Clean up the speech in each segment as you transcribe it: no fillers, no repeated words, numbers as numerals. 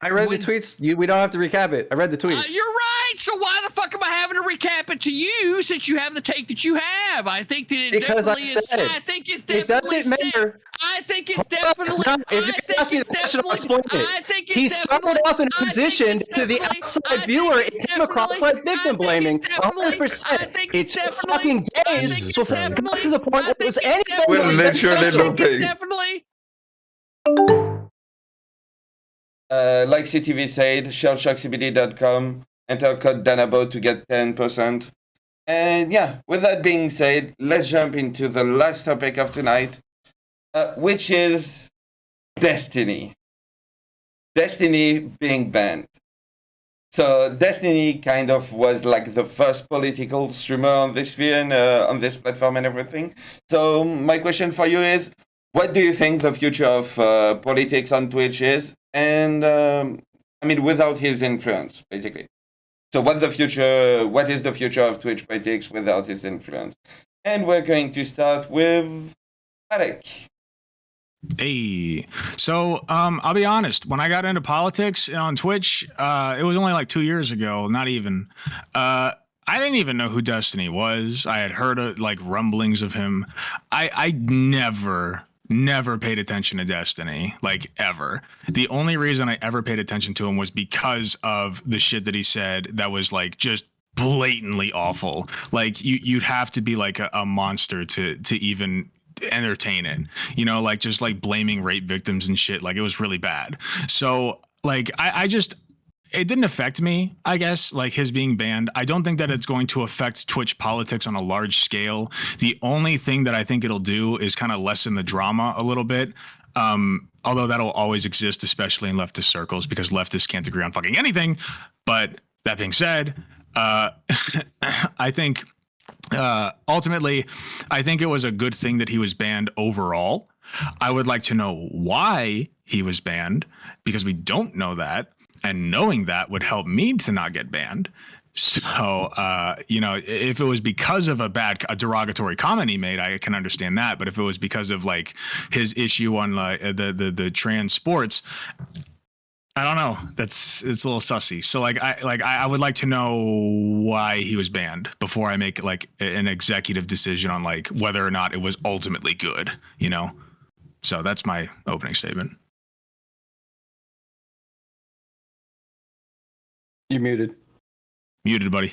I read the tweets. We don't have to recap it. I read the tweets. You're right. So why the fuck am I having to recap it to you since you have the take that you have? I think that it because definitely I said is. it. I think it's definitely. It doesn't matter. I think it's definitely. No, if you're gonna ask me the question, I'll explain it. He started off in a position to the outside viewer. It came across like victim blaming. 100%. It's fucking days before it got to the point where it was anything. We're literally looping. Definitely. Like CTV said, shellshockcbd.com, enter code danabo to get 10%. And yeah, with that being said, let's jump into the last topic of tonight, which is Destiny. Destiny being banned. So Destiny kind of was like the first political streamer on this sphere and on this platform and everything. So my question for you is, what do you think the future of politics on Twitch is? And I mean, without his influence, basically. So what is the future of Twitch politics without his influence? And we're going to start with Alec. Hey, so I'll be honest. When I got into politics on Twitch, it was only like 2 years ago. Not even. I didn't even know who Destiny was. I had heard like rumblings of him. I never paid attention to Destiny, like ever. The only reason I ever paid attention to him was because of the shit that he said that was like just blatantly awful. Like you'd have to be like a monster to even entertain it, you know, like just like blaming rape victims and shit. Like it was really bad. So like I just it didn't affect me, I guess, like his being banned. I don't think that it's going to affect Twitch politics on a large scale. The only thing that I think it'll do is kind of lessen the drama a little bit. Although that'll always exist, especially in leftist circles, because leftists can't agree on fucking anything. But that being said, I think ultimately, I think it was a good thing that he was banned overall. I would like to know why he was banned, because we don't know that. And knowing that would help me to not get banned. So, you know, if it was because of a derogatory comment he made, I can understand that. But if it was because of like his issue on the trans sports, I don't know. It's a little sussy. So I would like to know why he was banned before I make like an executive decision on like whether or not it was ultimately good, you know? So that's my opening statement. You're muted. Muted, buddy.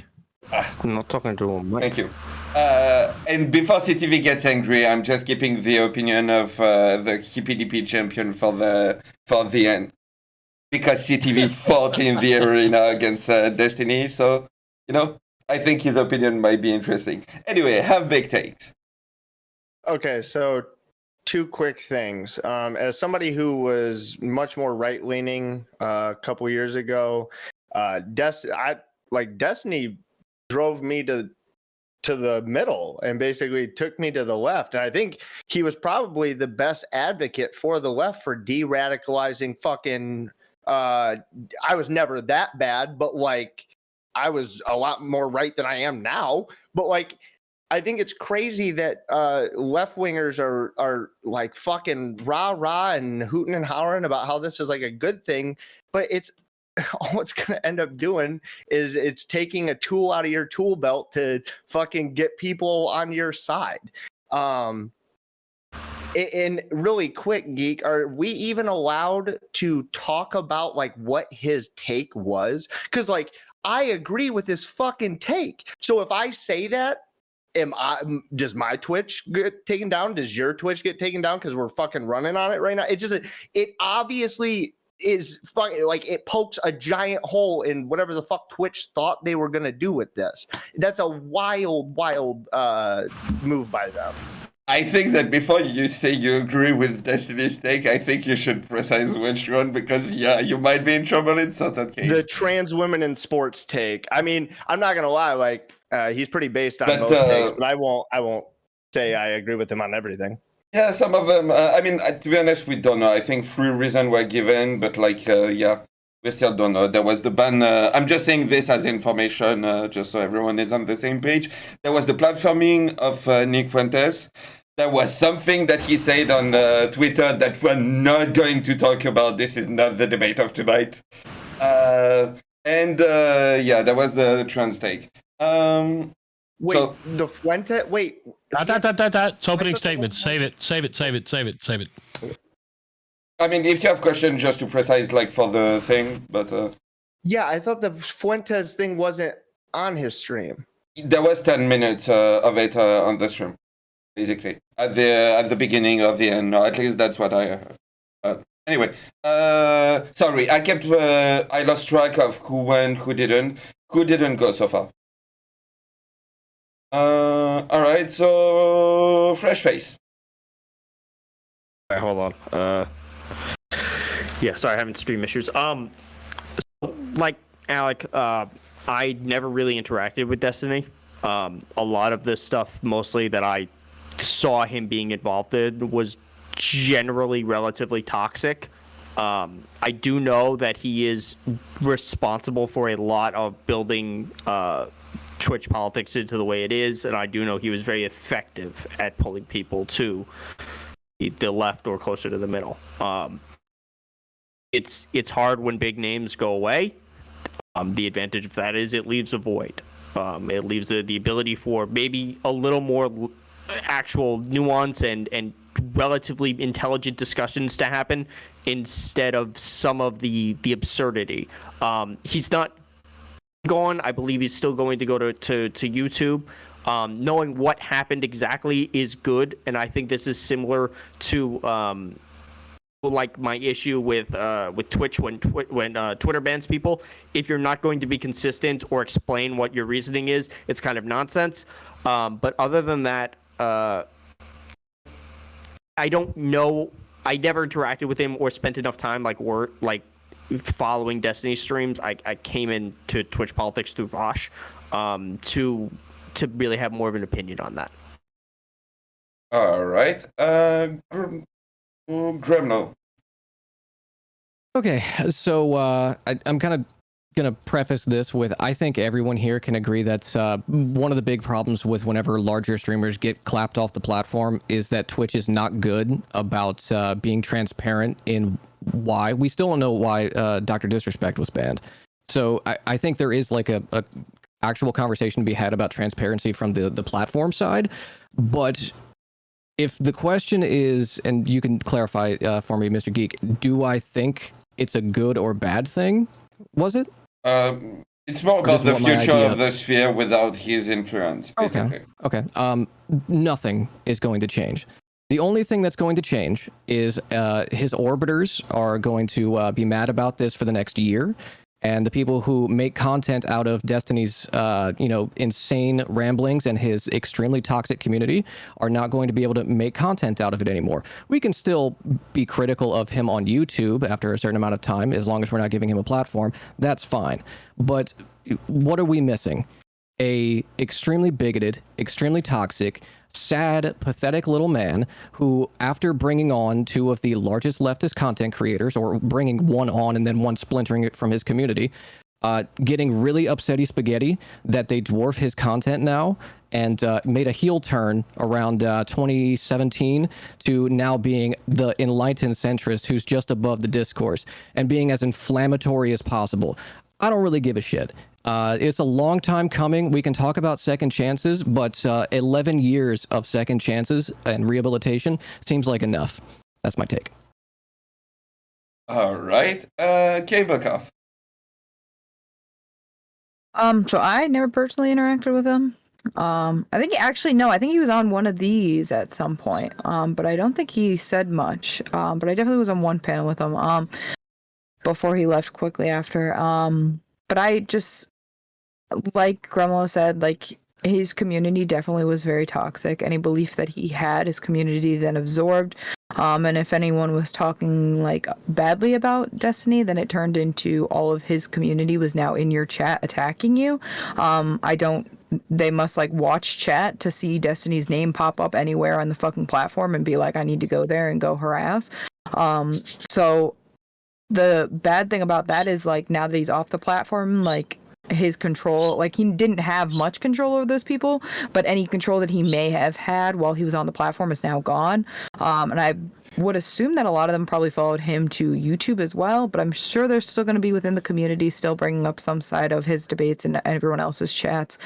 I'm not talking to him. Thank you. And before CTV gets angry, I'm just keeping the opinion of the Hippy Dippy champion for the end. Because CTV fought in the arena against Destiny, so, you know, I think his opinion might be interesting. Anyway, have big takes. Okay, so two quick things. As somebody who was much more right-leaning a couple years ago, Destiny drove me to the middle and basically took me to the left. And I think he was probably the best advocate for the left for de-radicalizing fucking I was never that bad, but like I was a lot more right than I am now. But like I think it's crazy that left wingers are like fucking rah and hooting and hollering about how this is like a good thing, but it's all it's going to end up doing is it's taking a tool out of your tool belt to fucking get people on your side. And really quick, Geek, are we even allowed to talk about like what his take was? Because like I agree with his fucking take. So if I say that, does my Twitch get taken down? Does your Twitch get taken down because we're fucking running on it right now? It obviously is like it pokes a giant hole in whatever the fuck Twitch thought they were gonna do with this. That's a wild move by them. I think that before you say you agree with Destiny's take, I think you should precise which one, because yeah, you might be in trouble in certain cases. The trans women in sports take. I mean, I'm not gonna lie, like he's pretty based on both takes, but I won't say I agree with him on everything. Yeah, some of them. I mean, to be honest, we don't know. I think 3 reasons were given, but like, yeah, we still don't know. There was the ban. I'm just saying this as information, just so everyone is on the same page. There was the platforming of Nick Fuentes. There was something that he said on Twitter that we're not going to talk about. This is not the debate of tonight. Yeah, that was the trans take. Wait, so, the Fuente. Wait. It's opening statements. Save it. I mean, if you have questions, just to precise, like for the thing, but yeah, I thought the Fuentes thing wasn't on his stream. There was 10 minutes of it on the stream, basically at the beginning of the end. Or at least that's what I heard. Anyway, sorry, I lost track of who went, who didn't go so far. All right, so fresh face. All right, hold on. Yeah, sorry, having stream issues. So, like Alec, I never really interacted with Destiny. A lot of this stuff, mostly that I saw him being involved in, was generally relatively toxic. I do know that he is responsible for a lot of building Twitch politics into the way it is, and I do know he was very effective at pulling people to the left or closer to the middle. It's hard when big names go away. The advantage of that is it leaves a void. It leaves the ability for maybe a little more actual nuance and relatively intelligent discussions to happen instead of some of the absurdity. He's not gone. I believe he's still going to go to YouTube. Knowing what happened exactly is good, and I think this is similar to like my issue with Twitch when Twitter bans people. If you're not going to be consistent or explain what your reasoning is, it's kind of nonsense. But other than that, I don't know. I never interacted with him or spent enough time following Destiny streams. I came into Twitch politics through Vosh to really have more of an opinion on that. All right, Gremno. Okay, so I'm kind of going to preface this with, I think everyone here can agree that's one of the big problems with whenever larger streamers get clapped off the platform is that Twitch is not good about being transparent in why. We still don't know why Dr. Disrespect was banned. So I think there is like a actual conversation to be had about transparency from the platform side. But if the question is, and you can clarify for me, Mr. Geek, do I think it's a good or bad thing? Was it? It's more about the future of the sphere without his influence, basically. Okay. Nothing is going to change. The only thing that's going to change is his orbiters are going to be mad about this for the next year. And the people who make content out of Destiny's, insane ramblings and his extremely toxic community are not going to be able to make content out of it anymore. We can still be critical of him on YouTube after a certain amount of time, as long as we're not giving him a platform. That's fine. But what are we missing? A extremely bigoted, extremely toxic, sad, pathetic little man who, after bringing on two of the largest leftist content creators, or bringing one on and then one splintering it from his community, getting really upsetty spaghetti that they dwarf his content now, and made a heel turn around 2017 to now being the enlightened centrist who's just above the discourse and being as inflammatory as possible. I don't really give a shit. It's a long time coming. We can talk about second chances, but 11 years of second chances and rehabilitation seems like enough. That's my take. All right, Kabakov. So I never personally interacted with him. I think he was on one of these at some point. But I don't think he said much. But I definitely was on one panel with him. Before he left quickly after. But I just, like Gremlo said, like, his community definitely was very toxic. Any belief that he had, his community then absorbed. And if anyone was talking like badly about Destiny, then it turned into all of his community was now in your chat attacking you. They must like watch chat to see Destiny's name pop up anywhere on the fucking platform and be like, I need to go there and go harass. So the bad thing about that is, like, now that he's off the platform, like, his control. Like, he didn't have much control over those people, but any control that he may have had while he was on the platform is now gone. And I would assume that a lot of them probably followed him to YouTube as well, but I'm sure they're still going to be within the community, still bringing up some side of his debates and everyone else's chats.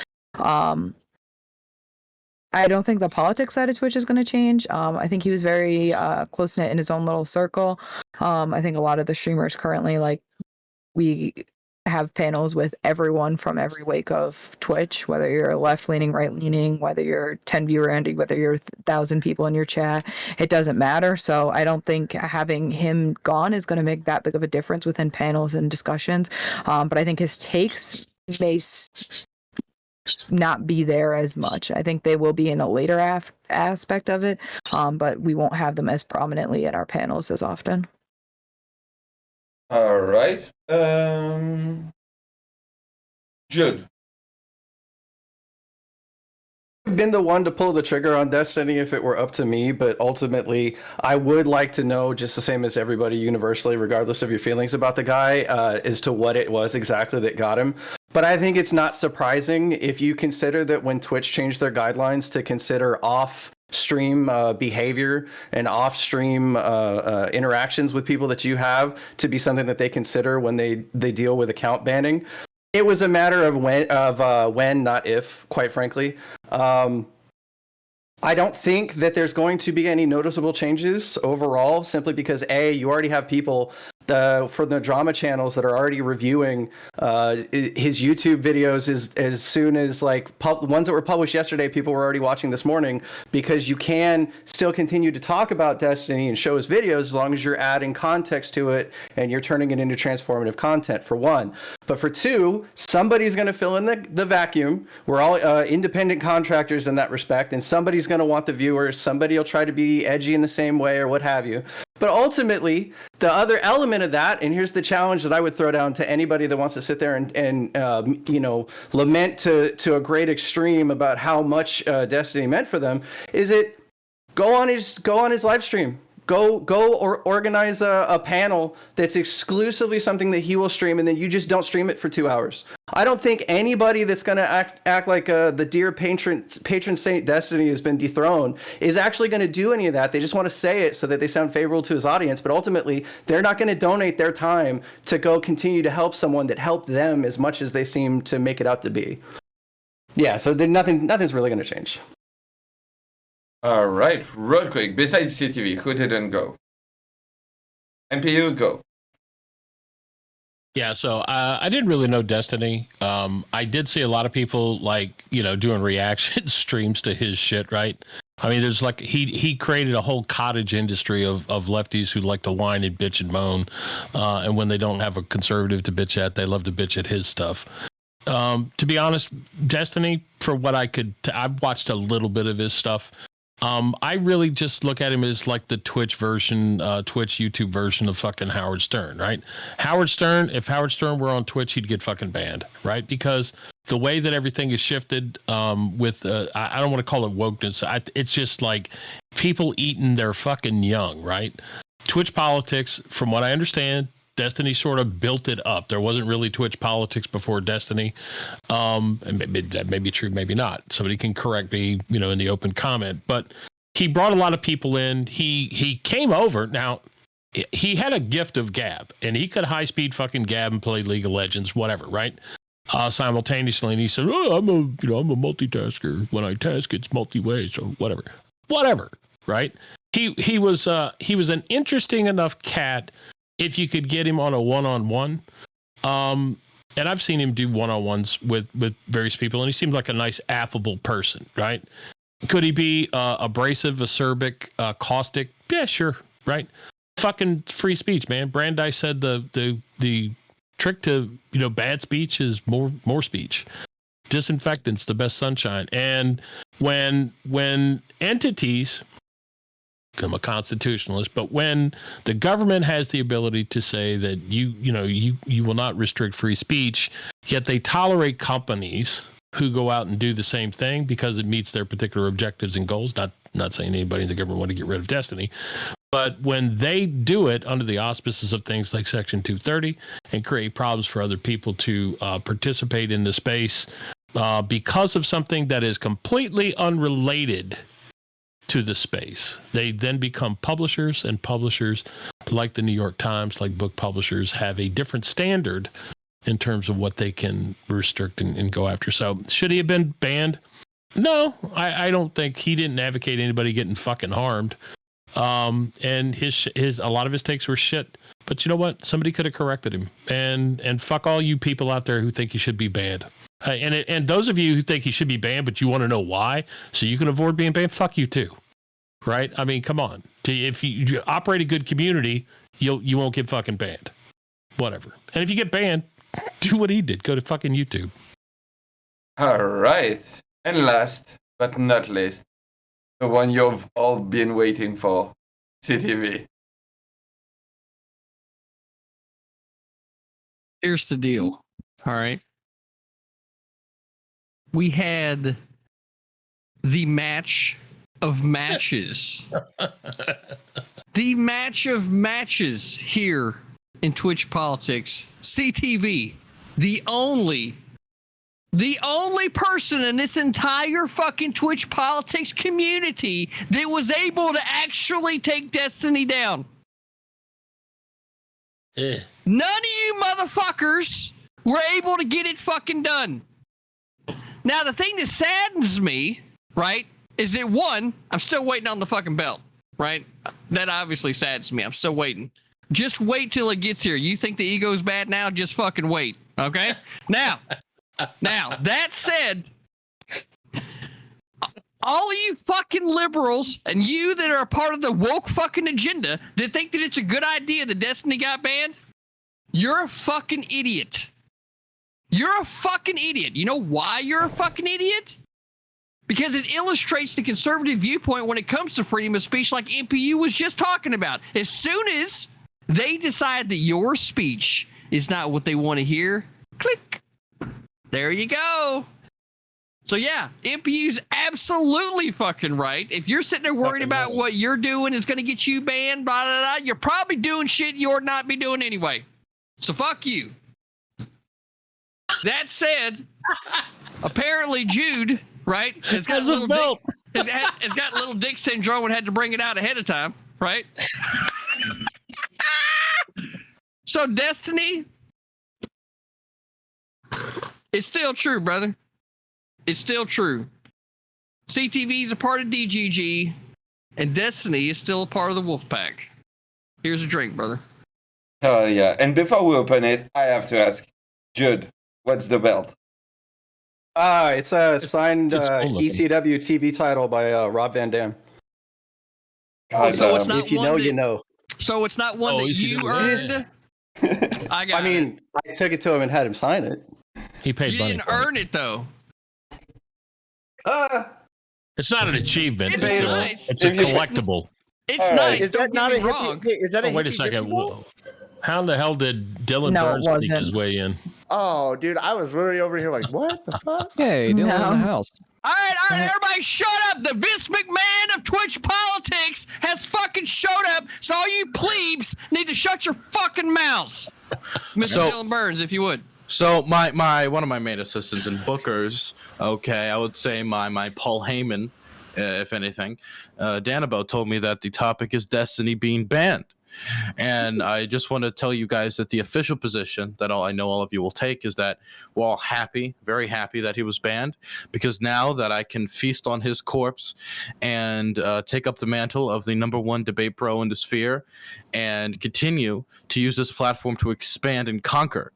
I don't think the politics side of Twitch is going to change. I think he was very close-knit in his own little circle. I think a lot of the streamers currently, like, we have panels with everyone from every wake of Twitch, whether you're left-leaning, right-leaning, whether you're 10 viewer Andy, whether you're 1,000 people in your chat, it doesn't matter. So I don't think having him gone is going to make that big of a difference within panels and discussions. But I think his takes may not be there as much. I think they will be in a later aspect of it, but we won't have them as prominently at our panels as often. All right. Jude. Been the one to pull the trigger on Destiny if it were up to me, but ultimately I would like to know, just the same as everybody universally, regardless of your feelings about the guy, as to what it was exactly that got him. But I think it's not surprising if you consider that when Twitch changed their guidelines to consider off-stream behavior and off-stream interactions with people that you have to be something that they consider when they deal with account banning. It was a matter of when, not if, quite frankly. I don't think that there's going to be any noticeable changes overall, simply because you already have people for the drama channels that are already reviewing his YouTube videos as soon as, like, ones that were published yesterday, people were already watching this morning, because you can still continue to talk about Destiny and show his videos as long as you're adding context to it and you're turning it into transformative content, for one. But for two, somebody's going to fill in the vacuum. We're all independent contractors in that respect, and somebody's going to want the viewers. Somebody will try to be edgy in the same way or what have you. But ultimately, the other element of that, and here's the challenge that I would throw down to anybody that wants to sit there and lament to a great extreme about how much Destiny meant for them, is it go on his live stream. Go or organize a panel that's exclusively something that he will stream, and then you just don't stream it for 2 hours. I don't think anybody that's going to act like the dear patron saint Destiny has been dethroned is actually going to do any of that. They just want to say it so that they sound favorable to his audience, but ultimately they're not going to donate their time to go continue to help someone that helped them as much as they seem to make it out to be. Yeah, so nothing's really going to change. All right, real quick. Besides CTV, who didn't go? MPU, go. Yeah, so I didn't really know Destiny. I did see a lot of people doing reaction streams to his shit, right? I mean, there's like he created a whole cottage industry of lefties who like to whine and bitch and moan, and when they don't have a conservative to bitch at, they love to bitch at his stuff. To be honest, Destiny, for what I've watched a little bit of his stuff. I really just look at him as like the Twitch YouTube version of fucking Howard Stern, right? If Howard Stern were on Twitch, he'd get fucking banned, right? Because the way that everything is shifted with, I don't want to call it wokeness. It's just like people eating their fucking young, right? Twitch politics, from what I understand, Destiny sort of built it up. There wasn't really Twitch politics before Destiny. And maybe that may be true, maybe not. Somebody can correct me, in the open comment. But he brought a lot of people in. He came over. Now, he had a gift of gab, and he could high-speed fucking gab and play League of Legends, whatever, right? Simultaneously, and he said, "Oh, I'm a multitasker. When I task, it's multi-way, so whatever, right?" He was an interesting enough cat if you could get him on a one-on-one. And I've seen him do one-on-ones with various people, and he seems like a nice, affable person, right? Could he be abrasive, acerbic, caustic? Yeah, sure, right? Fucking free speech, man. Brandeis said the trick to bad speech is more speech. Disinfectant's the best sunshine. And when entities, I'm a constitutionalist, but when the government has the ability to say that you will not restrict free speech, yet they tolerate companies who go out and do the same thing because it meets their particular objectives and goals. Not saying anybody in the government want to get rid of Destiny, But when they do it under the auspices of things like Section 230 and create problems for other people to participate in the space because of something that is completely unrelated to the space, they then become publishers, and publishers like the New York Times, like book publishers, have a different standard in terms of what they can restrict and go after. So should he have been banned? No, I don't think. He didn't advocate anybody getting fucking harmed. And his a lot of his takes were shit, but you know what? Somebody could have corrected him. And fuck all you people out there who think he should be banned. And those of you who think he should be banned, but you want to know why, so you can avoid being banned, fuck you too. Right? I mean, come on. If you operate a good community, you won't get fucking banned. Whatever. And if you get banned, do what he did. Go to fucking YouTube. All right. And last but not least, the one you've all been waiting for, CTV. Here's the deal. All right. We had the match of matches. The match of matches here in Twitch politics. CTV, the only person in this entire fucking Twitch politics community that was able to actually take Destiny down. None of you motherfuckers were able to get it fucking done. Now, the thing that saddens me, right, is that one, I'm still waiting on the fucking belt, right? That obviously saddens me. I'm still waiting. Just wait till it gets here. You think the ego's bad now? Just fucking wait, okay? Now, that said, all of you fucking liberals and you that are a part of the woke fucking agenda that think that it's a good idea that Destiny got banned, you're a fucking idiot. You're a fucking idiot. You know why you're a fucking idiot? Because it illustrates the conservative viewpoint when it comes to freedom of speech, like MPU was just talking about. As soon as they decide that your speech is not what they want to hear, click. There you go. So yeah, MPU's absolutely fucking right. If you're sitting there worried about what you're doing is going to get you banned, blah, blah, blah, you're probably doing shit you ought not be doing anyway. So fuck you. That said, apparently Jude, right, has got little dick syndrome and had to bring it out ahead of time, right? So Destiny, it's still true, brother. It's still true. CTV is a part of DGG, and Destiny is still a part of the Wolfpack. Here's a drink, brother. Hell yeah. And before we open it, I have to ask, Jude, what's the belt? It's a signed ECW TV title by Rob Van Dam. God, so it's not if you one know, that, you know. So it's not one that you earned? I mean, I took it to him and had him sign it. He paid you money. didn't earn it, though. It's not an achievement. It's nice. It's a collectible. It's nice. Is that not a wrong? Is that a wait a second. How in the hell did Dylan Burns sneak his way in? Oh, dude, I was literally over here like, what the fuck? Hey, Dylan in the house. All right, everybody shut up. The Vince McMahon of Twitch politics has fucking showed up, so all you plebes need to shut your fucking mouths. Mr. Dylan Burns, if you would. So my one of my main assistants and bookers, okay, I would say my Paul Heyman, if anything, Danabo told me that the topic is Destiny being banned. And I just want to tell you guys that the official position that I know all of you will take is that we're all happy, very happy that he was banned, because now that I can feast on his corpse and take up the mantle of the #1 debate pro in the sphere and continue to use this platform to expand and conquer.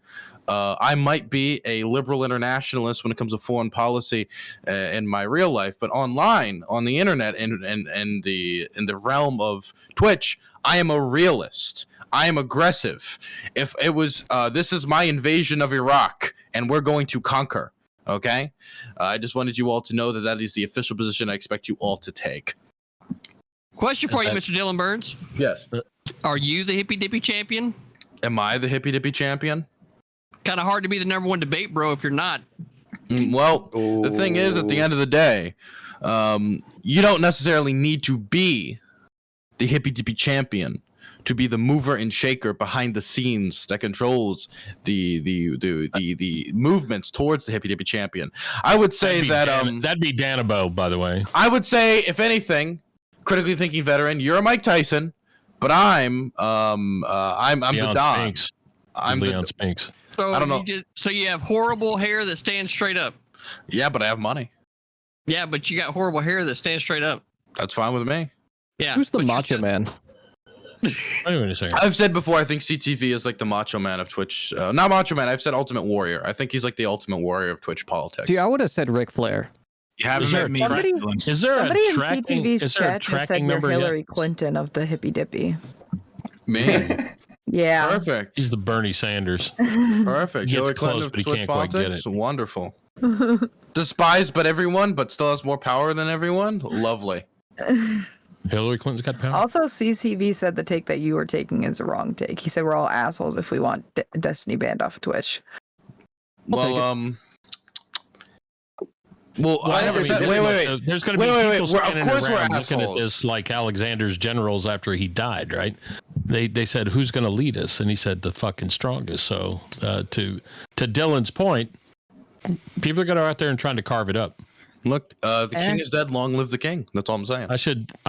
I might be a liberal internationalist when it comes to foreign policy in my real life, but online, on the internet, and in the realm of Twitch, I am a realist. I am aggressive. If it was, this is my invasion of Iraq, and we're going to conquer. Okay, I just wanted you all to know that is the official position I expect you all to take. Question for you, Mr. Dylan Burns. Yes. Are you the Hippy Dippy champion? Am I the Hippy Dippy champion? Kind of hard to be the #1 debate bro if you're not. Well, the thing is, at the end of the day, you don't necessarily need to be the Hippy Dippy champion, to be the mover and shaker behind the scenes that controls the movements towards the Hippy Dippy champion. I would say that'd be danabo, by the way. I would say, if anything, critically thinking veteran, you're a Mike Tyson, but I'm the Don. Spinks. I'm Leon the Spinks. So I don't know. So you have horrible hair that stands straight up. Yeah, but I have money. Yeah, but you got horrible hair that stands straight up. That's fine with me. Yeah. Who's the but you're Macho still- Man? Wait a minute a second. I've said before, I think CTV is like the Macho Man of Twitch. Not Macho Man. I've said Ultimate Warrior. I think he's like the Ultimate Warrior of Twitch politics. See, I would have said Ric Flair. You haven't Is there met me. somebody- Dylan. Is there Somebody a in tracking, CTV's is there a chat just said tracking you're number yet? Hillary Clinton of the Hippy Dippy. Me. Yeah. Perfect. He's the Bernie Sanders. Perfect. He gets Hillary close, Clinton of but he Twitch can't quite get politics. it. Wonderful. Despised but everyone, but still has more power than everyone. Lovely. Hillary Clinton's got power. Also, CCV said the take that you were taking is a wrong take. He said we're all assholes if we want Destiny banned off of Twitch. Well, I never said. Wait. There's going to be Wait. people Of standing course we're around looking at assholes. this like Alexander's generals after he died, right? They said, who's going to lead us? And he said, the fucking strongest. So to Dylan's point, people are going to go out there and trying to carve it up. Look, the king is dead. Long live the king. That's all I'm saying. I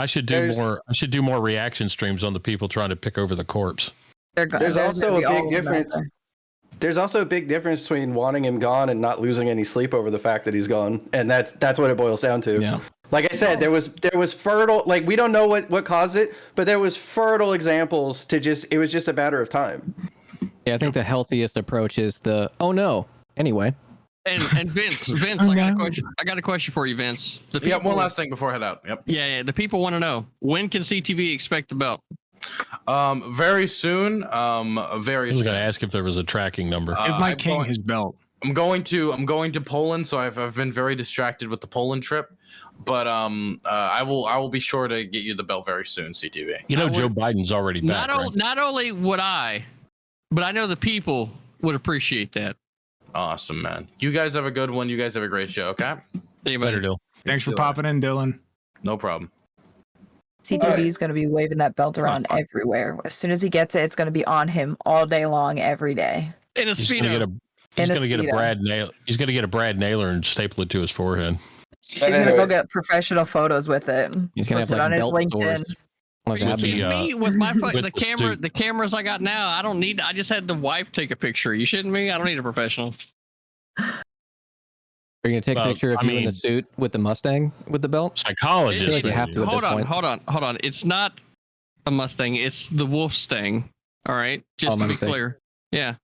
should do more reaction streams on the people trying to pick over the corpse. There's also a big difference. There's also a big difference between wanting him gone and not losing any sleep over the fact that he's gone, and that's what it boils down to. Yeah. Like I said, there was fertile. Like we don't know what caused it, but there was fertile examples to just. It was just a matter of time. Yeah, I think the healthiest approach is the oh no. Anyway. And Vince, I got a question. I got a question for you, Vince. Yeah, one last thing before I head out. Yep. Yeah. The people want to know, when can CTV expect the belt? Very soon. Very I was soon. going to ask if there was a tracking number. Give my king his belt. I'm going to Poland, so I've been very distracted with the Poland trip, but I will be sure to get you the belt very soon, CTV. You know, Joe Biden's already back. Not only would I, but I know the people would appreciate that. Awesome, man. You guys have a good one. You guys have a great show. Okay. Better do. Thanks for popping in, Dylan. No problem. CTV is going to be waving that belt around everywhere. As soon as he gets it, it's going to be on him all day long, every day. In a He's going to get a Brad nail. He's going to get a Brad nailer and staple it to his forehead. He's going to go get professional photos with it. He's going Post to it have on his belt LinkedIn. stores. Like Are you Abby. kidding me? With my with the cameras I got now, I don't need. I just had the wife take a picture. You shitting me? I don't need a professional. Are you going to take a picture of you in the suit with the Mustang with the belt? Psychologist. I feel like you have to at this point. Hold on. It's not a Mustang. It's the Wolfstang. All right, just to be Mustang. clear. Yeah.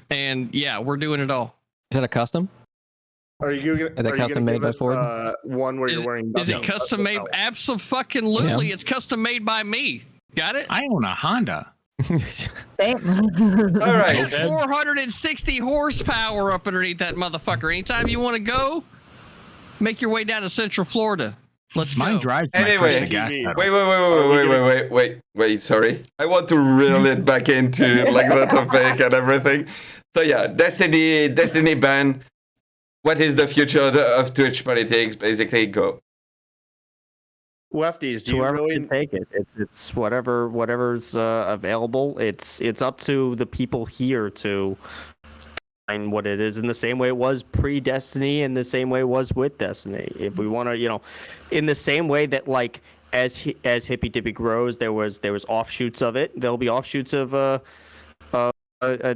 And yeah, we're doing it all. Is that a custom? Are you gonna? Is that custom made by Ford? One where you're wearing. Is it nothing custom but made? the belt. Absolutely. Yeah. It's custom made by me. Got it? I own a Honda. Same. All right. It's 460 horsepower up underneath that motherfucker. Anytime you want to go, make your way down to Central Florida. Let's Mine go. drives when I Anyway, press the gas pedal. wait. Sorry, I want to reel it back into like the topic and everything. So yeah, Destiny ban. What is the future of Twitch politics? Basically, go. Lefties, do you Whoever really? can take it. It's whatever's available. It's up to the people here to find what it is, in the same way it was pre-Destiny, and the same way it was with Destiny. If we want to, in the same way that like as Hippy Dippy grows, there was offshoots of it. There'll be offshoots of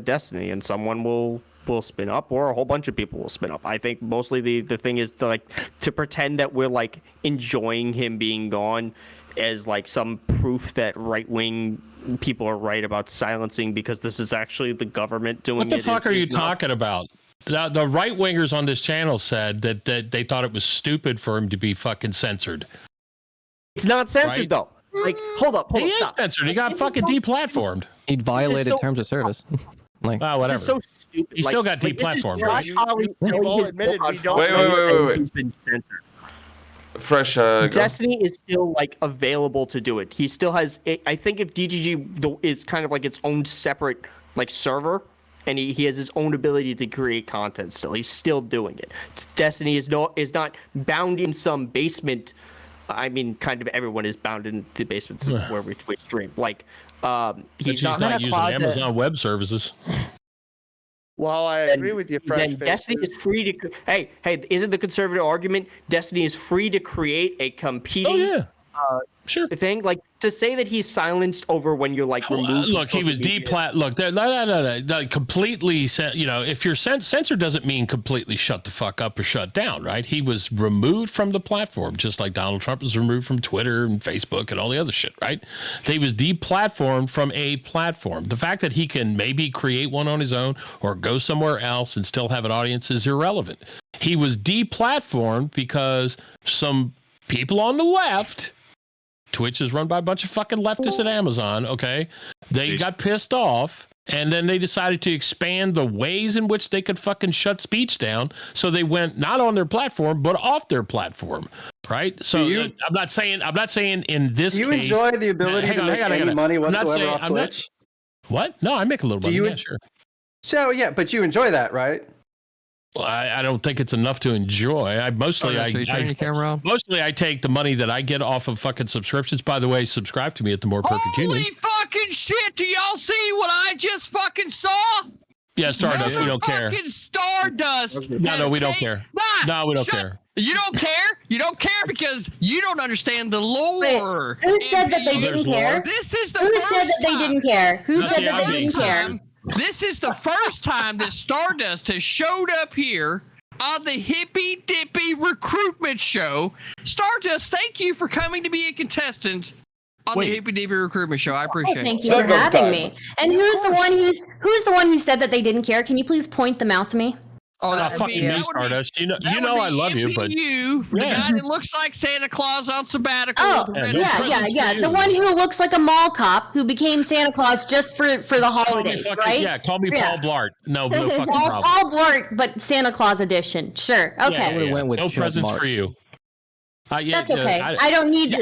Destiny, and someone will spin up, or a whole bunch of people will spin up. I think mostly the thing is to pretend that we're like enjoying him being gone as like some proof that right-wing people are right about silencing, because this is actually the government doing it. What the fuck are you talking about? The right wingers on this channel said that they thought it was stupid for him to be fucking censored. It's not censored Right? though. Like, hold up, He is stop. censored. He got fucking deplatformed. He violated so- terms of service. Like, Wow, This whatever. is so stupid. He still got deplatformed, right? We've all admitted we don't- Wait. He's been censored. Fresh. Go. Destiny is still like available to do it. He still has. I think if DGG is kind of like its own separate like server, and he has his own ability to create content still. He's still doing it. Destiny is not bound in some basement I mean, kind of everyone is bound in the basements where we stream. Like, he's not not using Amazon Web Services. Well, I agree with you, Fresh Then Destiny is free to. Hey, isn't the conservative argument Destiny is free to create a competing sure thing? Like, to say that he's silenced over when you're like removed. Look, he was Look, no, completely. If you're censor doesn't mean completely shut the fuck up or shut down, right? He was removed from the platform, just like Donald Trump was removed from Twitter and Facebook and all the other shit, right? He was deplatformed from a platform. The fact that he can maybe create one on his own or go somewhere else and still have an audience is irrelevant. He was deplatformed because some people on the left. Twitch is run by a bunch of fucking leftists at Amazon, okay? They got pissed off, and then they decided to expand the ways in which they could fucking shut speech down, so they went not on their platform, but off their platform, right? So I'm not saying in this case... Do you enjoy the ability to make any money whatsoever off Twitch? What? No, I make a little money, yeah, sure. So, yeah, but you enjoy that, right? Well, I don't think it's enough to enjoy. Mostly I take the money that I get off of fucking subscriptions. By the way, subscribe to me at the More Perfect Union. Holy fucking shit! Do y'all see what I just fucking saw? Yeah, Stardust. We don't care. Fucking Stardust. No, we don't care. No, we don't care. You don't care? You don't care because you don't understand the lore. Wait, who said that they didn't care? This is the Who first said that they didn't care? Who said that they didn't care? This is the first time that Stardust has showed up here on the Hippy Dippy Recruitment Show. Stardust, thank you for coming to be a contestant on the Hippy Dippy Recruitment Show. I appreciate it. Thank you for having me. And who's the one who said that they didn't care? Can you please point them out to me? Oh, fucking me, Stardust. You know I love you, but the guy that looks like Santa Claus on sabbatical. Oh, yeah. The one who looks like a mall cop who became Santa Claus just for the holidays, right? Yeah, call me Paul Blart. No fucking problem. Paul Blart, but Santa Claus edition. Sure. Okay. Went with no presents for you. That's okay. I don't need the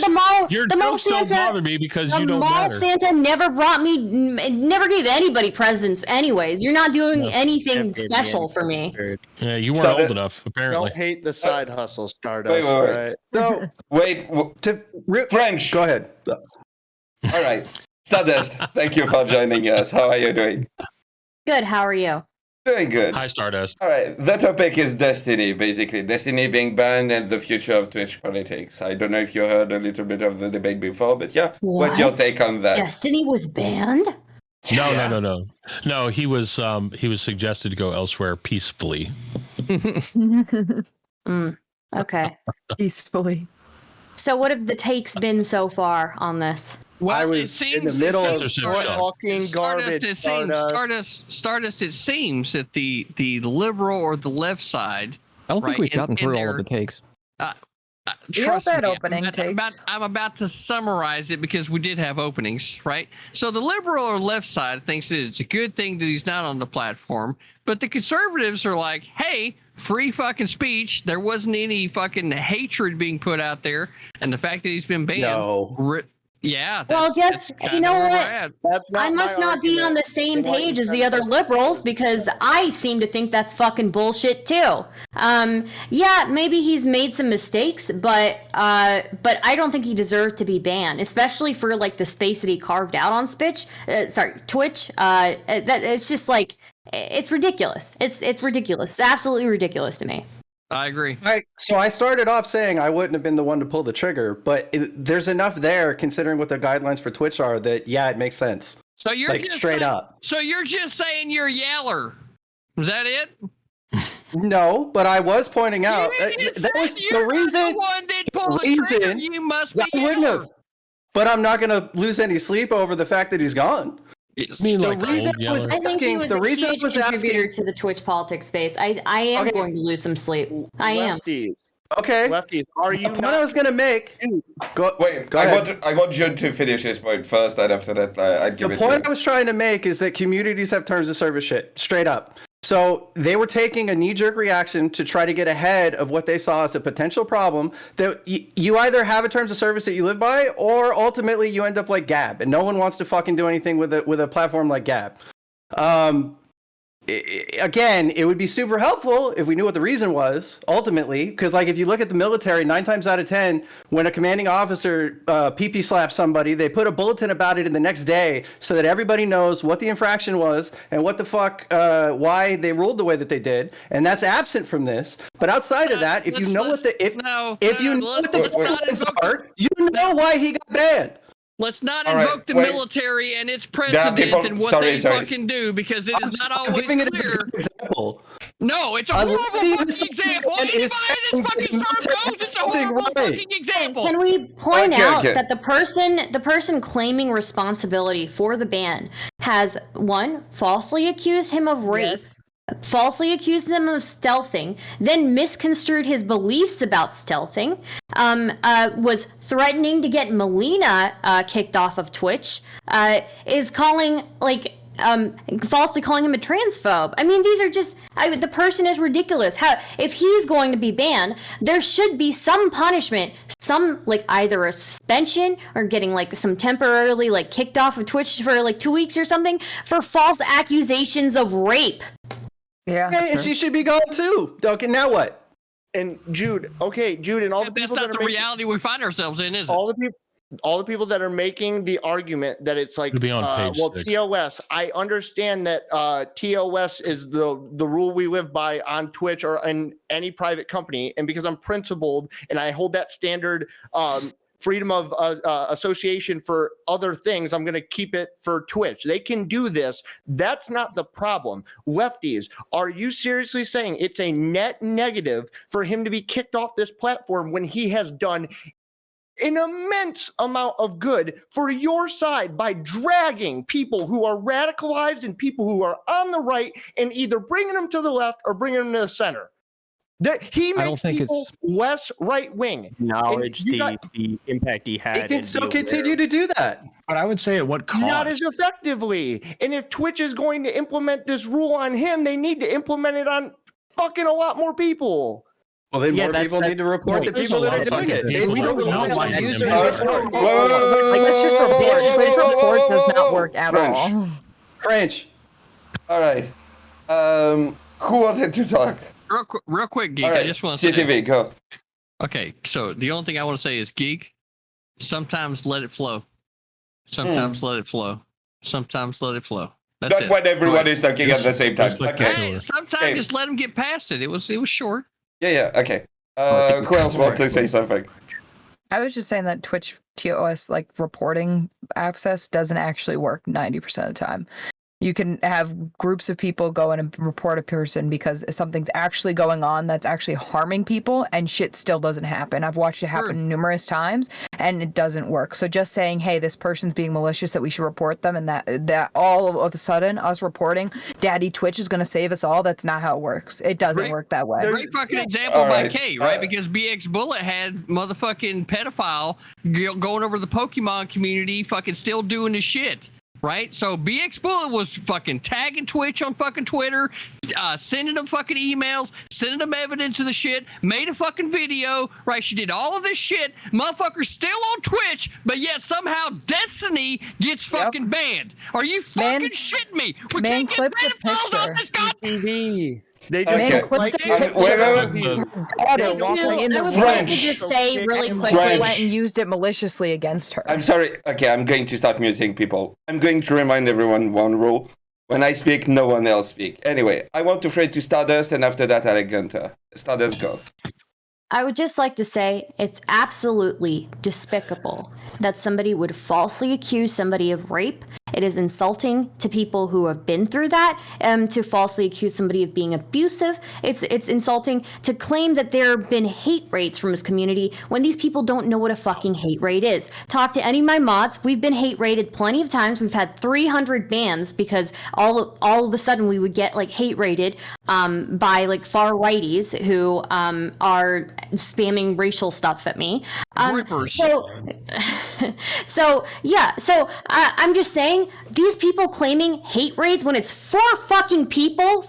mall Santa. Don't bother me because you don't matter. Santa never gave anybody presents. Anyways, you're not doing anything special for me. Yeah, you weren't old enough. Apparently, don't hate the side hustle, Stardust. Wait. French. Go ahead. All right, Stardust. Thank you for joining us. How are you doing? Good. How are you? Doing good. Hi, Stardust. All right, the topic is Destiny, basically. Destiny being banned and the future of Twitch politics. I don't know if you heard a little bit of the debate before, but yeah, what's your take on that? Destiny was banned? No, he was suggested to go elsewhere peacefully. Okay. Peacefully. So what have the takes been so far on this? Well, it seems in the middle of talking garbage. Stardust. It seems that the liberal or the left side. I don't think we've gotten through all of the takes. Trust me, opening takes. I'm about to summarize it because we did have openings, right? So the liberal or left side thinks that it's a good thing that he's not on the platform, but the conservatives are like, hey, free fucking speech. There wasn't any fucking hatred being put out there, and the fact that he's been banned. No. Yeah. Well, just, you know what? I must not be on the same page as the other liberals because I seem to think that's fucking bullshit too. Yeah, maybe he's made some mistakes, but I don't think he deserved to be banned, especially for like the space that he carved out on Twitch. That it's just like it's ridiculous. It's ridiculous. It's absolutely ridiculous to me. I agree. All right, so I started off saying I wouldn't have been the one to pull the trigger, but there's enough there considering what the guidelines for Twitch are that, yeah, it makes sense. So you're like, just straight up. So you're just saying you're a yeller. Was that it? No, but I was pointing out that was the reason. The one that pulled the trigger. You must be I wouldn't have. But I'm not going to lose any sleep over the fact that he's gone. I think he was a huge contributor to the Twitch politics space. I am going to lose some sleep. I am. Okay. Lefties, are you? The point I was going to make. Go ahead. I want you to finish this point first, and after that, I'd give it to you. The point I was trying to make is that communities have terms of service shit, straight up. So they were taking a knee-jerk reaction to try to get ahead of what they saw as a potential problem that you either have a terms of service that you live by, or ultimately you end up like Gab, and no one wants to fucking do anything with a platform like Gab. again, it would be super helpful if we knew what the reason was ultimately, because like if you look at the military, 9 times out of 10, when a commanding officer pee-pee slaps somebody, they put a bulletin about it in the next day so that everybody knows what the infraction was and what the fuck, why they ruled the way that they did, and that's absent from this. But outside of that, if you know what the consequences are, you know why he got banned. Let's not invoke the military and its precedent and what they fucking do, because it is not always clear. No, it's a horrible fucking example. Anybody that's fucking goes, it's a horrible fucking example. Can we point out that the person claiming responsibility for the ban has, one, falsely accused him of rape, falsely accused him of stealthing, then misconstrued his beliefs about stealthing, was threatening to get Melina kicked off of Twitch, is calling, falsely calling him a transphobe. I mean, these are just, the person is ridiculous. How, if he's going to be banned, there should be some punishment, some, either a suspension or getting, some temporarily, kicked off of Twitch for, 2 weeks or something for false accusations of rape. Yeah, okay, and she should be gone too. Okay, now what? And Jude, and all the people that's not the reality we find ourselves in, is it? All the people that are making the argument that it's like, be on page 6. TOS. I understand that TOS is the rule we live by on Twitch or in any private company, and because I'm principled and I hold that standard. Freedom of association for other things, I'm going to keep it for Twitch. They can do this. That's not the problem. Lefties, are you seriously saying it's a net negative for him to be kicked off this platform when he has done an immense amount of good for your side by dragging people who are radicalized and people who are on the right and either bringing them to the left or bringing them to the center? He makes people less right wing. Acknowledge the impact he had. He can still continue to do that. But I would say at what cost? Not as effectively. And if Twitch is going to implement this rule on him, they need to implement it on fucking a lot more people. Well, then more people need to report the people that are doing it. We don't rely on user report. Let's just report. Twitch report does not work at all. French. All right. Who wanted to talk? Real quick, Geek. Right. I just want to say. CTV, go. Okay, so the only thing I want to say is, Geek, sometimes let it flow. Sometimes let it flow. Sometimes let it flow. That's Not it. when everyone is talking at the same time. Hey, sometimes just let them get past it. It was short. Yeah, okay. Who else wants to say something? I was just saying that Twitch TOS reporting access doesn't actually work 90% of the time. You can have groups of people go in and report a person because something's actually going on that's actually harming people, and shit still doesn't happen. I've watched it happen numerous times, and it doesn't work. So just saying, hey, this person's being malicious, that we should report them, and that all of a sudden us reporting Daddy Twitch is going to save us all, that's not how it works. It doesn't work that way. Great fucking example by Kay, right? Because BX Bullet had motherfucking pedophile going over the Pokemon community, fucking still doing his shit. Right? So BX Bullet was fucking tagging Twitch on fucking Twitter, sending them fucking emails, sending them evidence of the shit, made a fucking video, right? She did all of this shit. Motherfucker's still on Twitch, but yet somehow Destiny gets fucking banned. Are you fucking shitting me? We can't get pedophiles on this goddamn... They just like I would like to just say really quickly, went and used it maliciously against her. I'm sorry. Okay, I'm going to start muting people. I'm going to remind everyone one rule. When I speak, no one else speak. Anyway, I want to throw to Stardust, and after that, Alexander. Stardust, go. I would just like to say it's absolutely despicable that somebody would falsely accuse somebody of rape. It is insulting to people who have been through that, to falsely accuse somebody of being abusive. It's insulting to claim that there have been hate rates from his community when these people don't know what a fucking hate rate is. Talk to any of my mods. We've been hate rated plenty of times. We've had 300 bans because all of a sudden we would get hate rated by far righties who are spamming racial stuff at me. So I'm just saying, these people claiming hate raids when it's four fucking people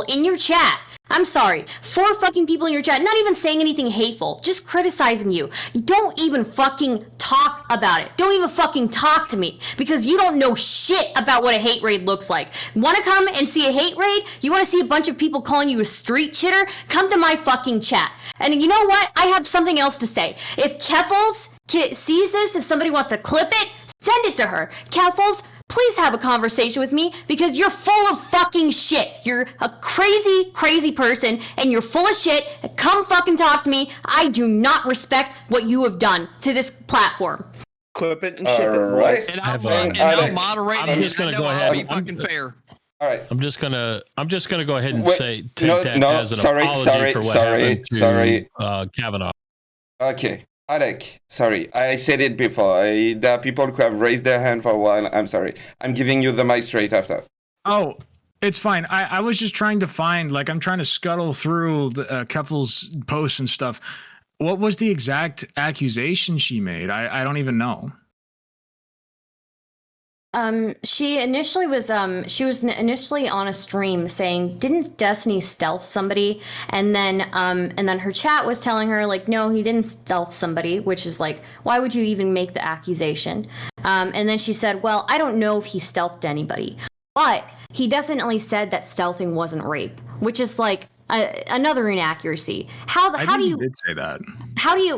in your chat. I'm sorry. 4 fucking people in your chat, not even saying anything hateful, just criticizing you. You don't even fucking talk about it. Don't even fucking talk to me because you don't know shit about what a hate raid looks like. Want to come and see a hate raid? You want to see a bunch of people calling you a street chitter? Come to my fucking chat. And you know what? I have something else to say. If Keffels sees this, if somebody wants to clip it, send it to her. Keffels, please have a conversation with me because you're full of fucking shit. You're a crazy, crazy person and you're full of shit. Come fucking talk to me. I do not respect what you have done to this platform. Clip it and ship it. Right. And I'll moderate it. I'm just gonna go ahead. I'll be fucking fair. All right. I'm just gonna go ahead and Wait, take no, that no, as an sorry, apology sorry, for what sorry, happened to sorry. Kavanaugh. Okay. Alec, sorry, I said it before. There are people who have raised their hand for a while. I'm sorry. I'm giving you the mic straight after. Oh, it's fine. I was just trying to find, like, I'm trying to scuttle through the Keffel's posts and stuff. What was the exact accusation she made? I don't even know. She initially was initially on a stream saying, didn't Destiny stealth somebody? And then her chat was telling her, like, no, he didn't stealth somebody, which is like, why would you even make the accusation? And then she said, well, I don't know if he stealthed anybody, but he definitely said that stealthing wasn't rape, which is like another inaccuracy. How do you did say that? How do you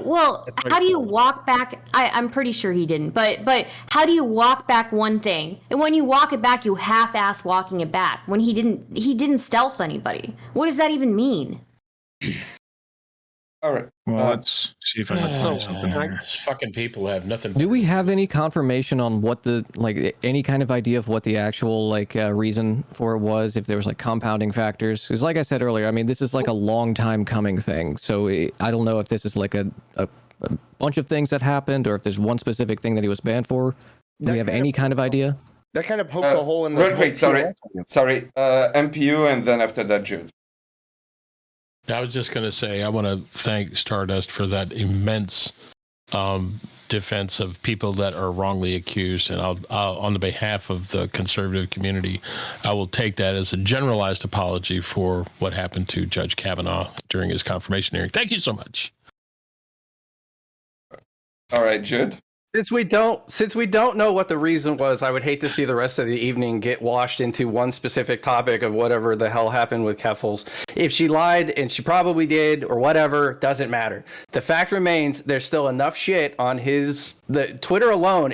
walk back? I'm pretty sure he didn't, but how do you walk back one thing? And when you walk it back, you half-ass walking it back. When he didn't stealth anybody. What does that even mean? All right. Well, let's see if I can find something here. Fucking people have nothing. Do we have any confirmation on what any kind of idea of what the actual reason for it was? If there was like compounding factors? Because like I said earlier, I mean, this is like a long time coming thing. So I don't know if this is like a bunch of things that happened, or if there's one specific thing that he was banned for. Do we have any kind of idea? That kind of pokes a hole in the. Real quick, sorry. MPU, and then after that, Jude. I was just going to say, I want to thank Stardust for that immense defense of people that are wrongly accused. And I'll, on the behalf of the conservative community, I will take that as a generalized apology for what happened to Judge Kavanaugh during his confirmation hearing. Thank you so much. All right, Jude. Since we don't know what the reason was, I would hate to see the rest of the evening get washed into one specific topic of whatever the hell happened with Keffels. If she lied, and she probably did, or whatever, doesn't matter. The fact remains, there's still enough shit on the Twitter alone.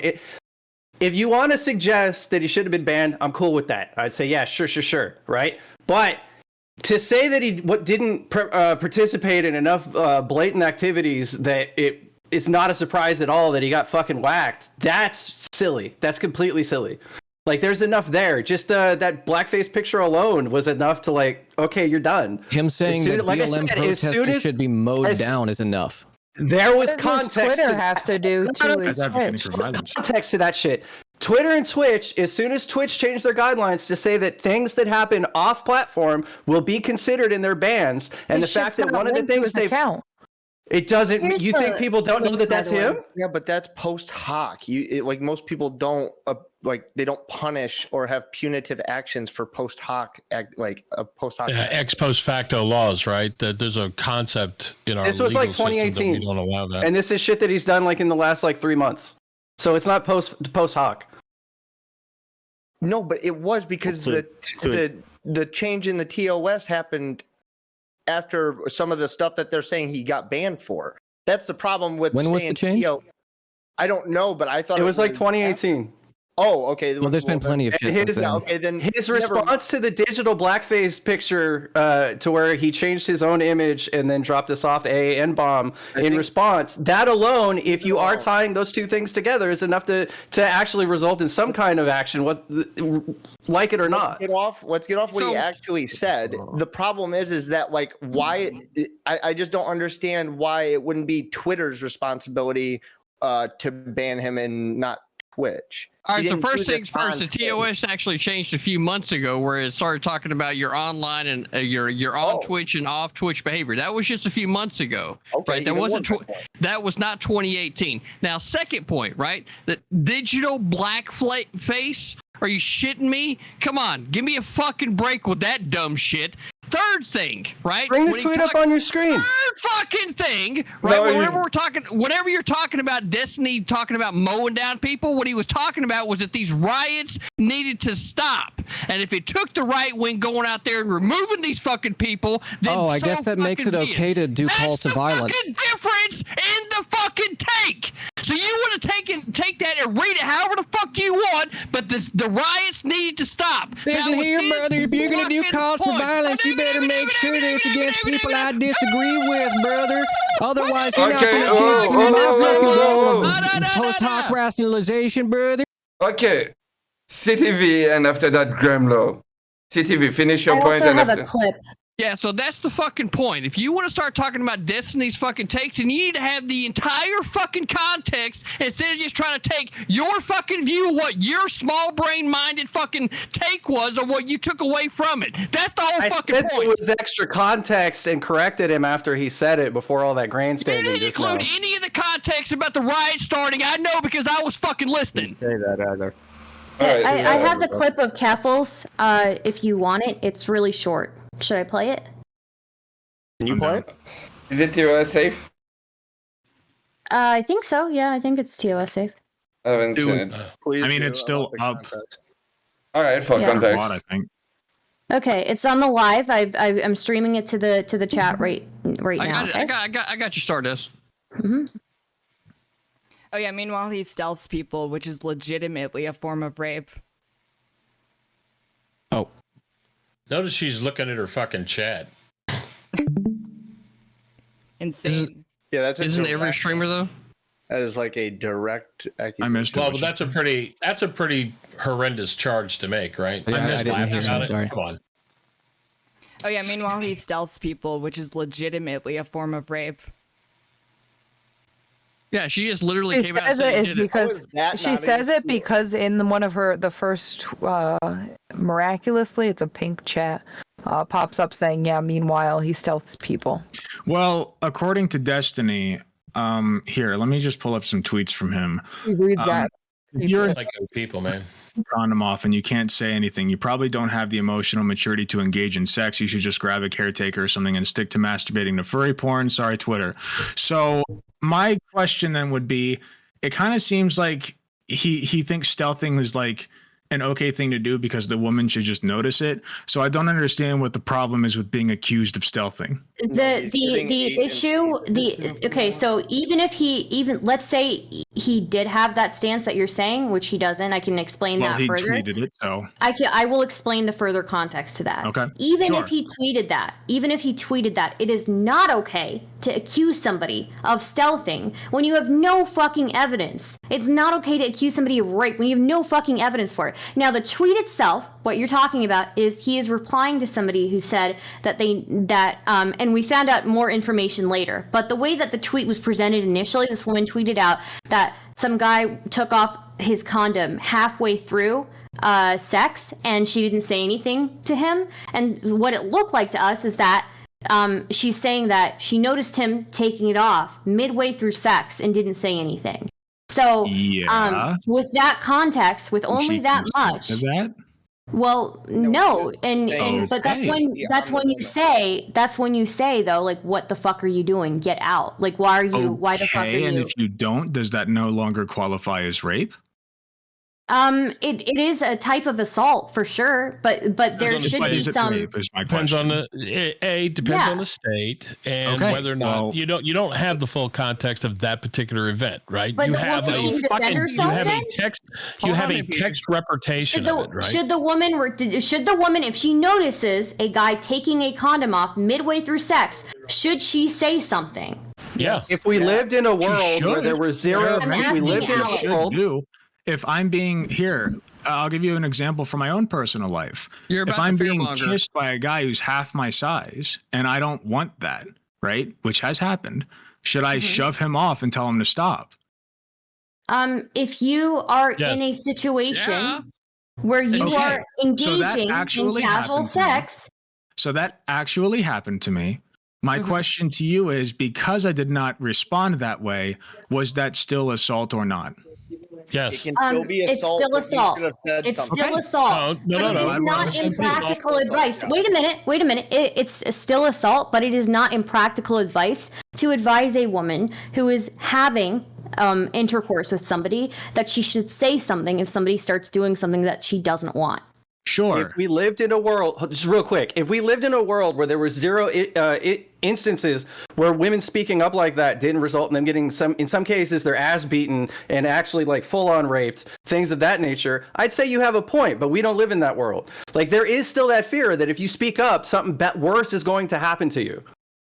If you want to suggest that he should have been banned, I'm cool with that. I'd say, yeah, sure, right? But to say that he didn't participate in enough blatant activities that it's not a surprise at all that he got fucking whacked. That's silly. That's completely silly. Like, there's enough there. Just that blackface picture alone was enough to, like, okay, you're done. Him saying that BLM protesters should be mowed down is enough. There was What does context. Twitter have to do to his Twitch? Context to that shit. Twitter and Twitch, as soon as Twitch changed their guidelines to say that things that happen off platform will be considered in their bans, and the fact that one of the things they've it doesn't. You think people don't know that that's him? Yeah, but that's post hoc. Like most people don't they don't punish or have punitive actions for post hoc ex post facto laws, right? That there's a concept in our this was legal like 2018. system that we don't allow that. And this is shit that he's done like in the last like 3 months. So it's not post hoc. No, but it was because the change in the TOS happened after some of the stuff that they're saying he got banned for. That's the problem with when was the change? I don't know, but I thought it was like 2018. Oh, okay. Well, there's been plenty of shit. His response to the digital blackface picture, to where he changed his own image and then dropped a soft AAN bomb in response. That alone, if you are tying those two things together, is enough to actually result in some kind of action, like it or not. Let's get off what he actually said. The problem is that like why I just don't understand why it wouldn't be Twitter's responsibility to ban him and not Twitch. All right, so first things first, the TOS actually changed a few months ago where it started talking about your online and your on Twitch and off Twitch behavior. That was just a few months ago, right? That wasn't that was not 2018. Now, second point, right? The digital blackface Are you shitting me? Come on, give me a fucking break with that dumb shit. Third thing, right? Bring the tweet up on your screen. Third fucking thing, right? No, Whenever you're talking about Destiny, talking about mowing down people, what he was talking about was that these riots needed to stop. And if it took the right wing going out there and removing these fucking people, then I guess that makes it okay to do calls to violence. That's the fucking difference in the fucking take. So you want to take that and read it however the fuck you want, but the riots needed to stop. Listen here, brother. If you're gonna do calls for violence, you better make sure that it's against people I disagree with, brother. Otherwise, you're not gonna get post hoc rationalization, brother. Okay, CTV, and after that, Gremlo. CTV, finish your point. I also And have after a clip. Yeah, so that's the fucking point. If you want to start talking about Destiny's fucking takes, and you need to have the entire fucking context instead of just trying to take your fucking view of what your small brain minded fucking take was or what you took away from it. That's the whole fucking point. It was extra context and corrected him after he said it before all that grandstanding. You didn't include any of the context about the riot starting. I know because I was fucking listening. Say that either. I have the clip of Keffels. If you want it, it's really short. Should I play it? Can you play it? Is it TOS safe? I think so. Yeah, I think it's TOS safe. I haven't seen it. Please I mean, do. it's still up. All right, for Yeah. context. I think. Okay, it's on the live. I'm streaming it to the chat right I now. got it. Okay? I got you, Stardust. Oh yeah, meanwhile he stealths people, which is legitimately a form of rape. Oh. Notice she's looking at her fucking chat. Insane. Yeah, that's Isn't every streamer though? That is like a direct accusation. I missed it. Well, but that's a pretty horrendous charge to make, right? Yeah, I'm just I didn't laughing hear about that, it. sorry. Come on. Oh yeah, meanwhile he stealths people, which is legitimately a form of rape. Yeah, she just literally She came out. says and it said is she did it. because she says it because in one of the first miraculously, it's a pink chat pops up saying, "Yeah." Meanwhile, he stealths people. Well, according to Destiny, here, let me just pull up some tweets from him. He reads that. If you're Psycho people, man. condom off and you can't say anything, you probably don't have the emotional maturity to engage in sex. You should just grab a caretaker or something and stick to masturbating to furry porn. Sorry, Twitter. So my question then would be, it kind of seems like he thinks stealthing is like an okay thing to do because the woman should just notice it. So I don't understand what the problem is with being accused of stealthing. The issue okay, so even if let's say he did have that stance that you're saying, which he doesn't, I can explain Well, that he further. tweeted it, so I will explain the further context to that. Okay, Even sure. if he tweeted that, it is not okay to accuse somebody of stealthing when you have no fucking evidence. It's not okay to accuse somebody of rape when you have no fucking evidence for it. Now, the tweet itself, what you're talking about, is he is replying to somebody who said that and we found out more information later. But the way that the tweet was presented initially, this woman tweeted out that some guy took off his condom halfway through sex, and she didn't say anything to him. And what it looked like to us is that she's saying that she noticed him taking it off midway through sex and didn't say anything. So, with that context, with only that much, well, no, but that's when you say though, like, what the fuck are you doing? Get out! Like, why the fuck are you? And if you don't, does that no longer qualify as rape? It is a type of assault for sure, but there should be some. Depends on the state and whether or not you don't have the full context of that particular event, right? But you the have woman should defend herself then? you have a text representation of it, right? Should the woman, if she notices a guy taking a condom off midway through sex, should she say something? Yeah. If we lived in a world where there were zero, If I'm being here, I'll give you an example from my own personal life. If I'm being kissed by a guy who's half my size and I don't want that, right? Which has happened. Should I shove him off and tell him to stop? If you are in a situation where you are engaging in casual sex. So that actually happened to me. My question to you is, because I did not respond that way, was that still assault or not? Yes. It can still be It's assault. still but you assault. should have said It's something. still assault. No, But it is not impractical advice. Wait a minute. It's still assault, but it is not impractical advice to advise a woman who is having intercourse with somebody that she should say something if somebody starts doing something that she doesn't want. Sure. If we lived in a world, just real quick, if we lived in a world where there were zero instances where women speaking up like that didn't result in them getting in some cases, their ass beaten and actually like full on raped, things of that nature, I'd say you have a point, but we don't live in that world. Like there is still that fear that if you speak up, something worse is going to happen to you.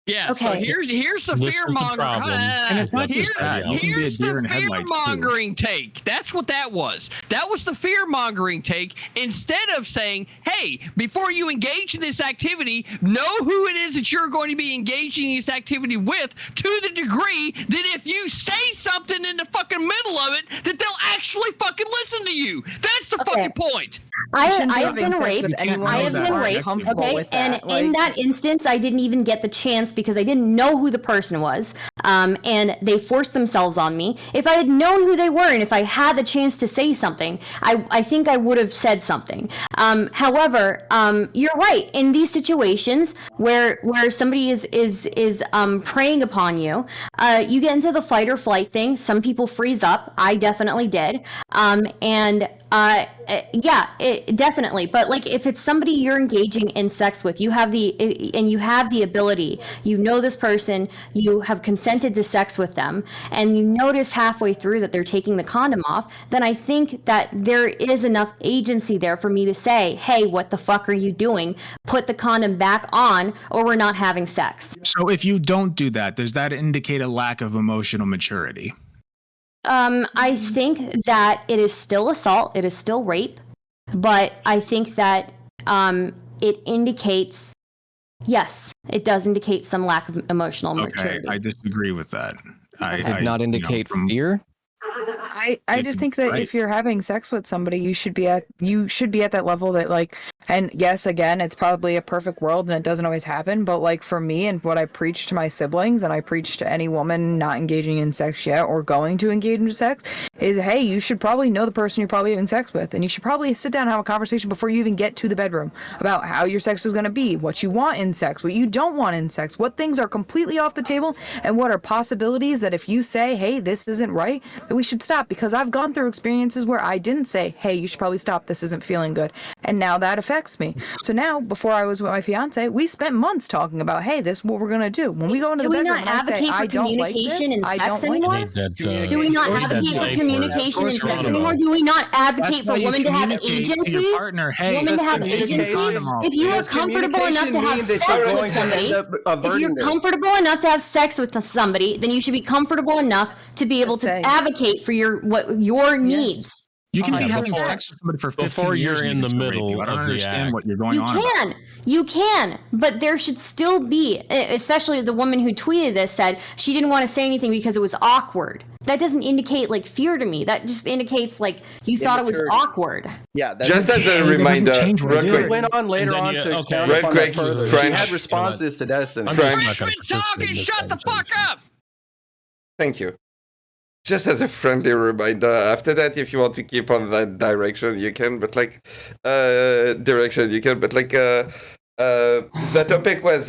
Yeah. Okay. So here's the This is the fear problem. And it's not just that. You can be a Here's deer the in fear headlights, too. mongering take. That's what that was. That was the fear mongering take. Instead of saying, "Hey, before you engage in this activity, know who it is that you're going to be engaging in this activity with, to the degree that if you say something in the fucking middle of it, that they'll actually fucking listen to you." That's the fucking point. I have been raped. I have been raped. Okay, and in that instance, I didn't even get the chance because I didn't know who the person was, and they forced themselves on me. If I had known who they were and if I had the chance to say something, I think I would have said something. However, you're right. In these situations where somebody is preying upon you, you get into the fight or flight thing. Some people freeze up. I definitely did. Definitely. But like, if it's somebody you're engaging in sex with, you have the ability, you know this person, you have consented to sex with them, and you notice halfway through that they're taking the condom off, then I think that there is enough agency there for me to say, hey, what the fuck are you doing? Put the condom back on, or we're not having sex. So if you don't do that, does that indicate a lack of emotional maturity? I think that it is still assault, it is still rape, but I think that it indicates, yes, it does indicate some lack of emotional maturity. I disagree with that. Does it not indicate fear? I just think that if you're having sex with somebody, you should be at that level that like, and yes, again, it's probably a perfect world and it doesn't always happen, but like for me and what I preach to my siblings and I preach to any woman not engaging in sex yet or going to engage in sex is, hey, you should probably know the person you're probably having sex with, and you should probably sit down and have a conversation before you even get to the bedroom about how your sex is going to be, what you want in sex, what you don't want in sex, what things are completely off the table, and what are possibilities that if you say, hey, this isn't right, that we should stop. Because I've gone through experiences where I didn't say, hey, you should probably stop, this isn't feeling good, and now that affects me. So now, before I was with my fiance, we spent months talking about, hey, this is what we're gonna do. When we go into the bedroom, and I say, I don't like this, I don't like this. Do we not advocate for communication in sex anymore? Do we not advocate for women to have agency? Women to have agency? If you are comfortable enough to have sex with somebody, if you're comfortable enough to have sex with somebody, then you should be comfortable enough to be able to advocate for your needs. You can be having sex with somebody for 15 before years you're in the middle. I don't understand what you're going You on can. about. You can, but there should still be, especially the woman who tweeted this said she didn't want to say anything because it was awkward. That doesn't indicate like fear to me. That just indicates like you thought it was awkward. Yeah. Just as a reminder, real quick. Went on later on to expound real upon quick, that further. French. She had responses to Destiny. Freshman talking, shut the fuck up. Thank you. Just as a friendly reminder, after that, if you want to keep on that direction, you can. But like, the topic was,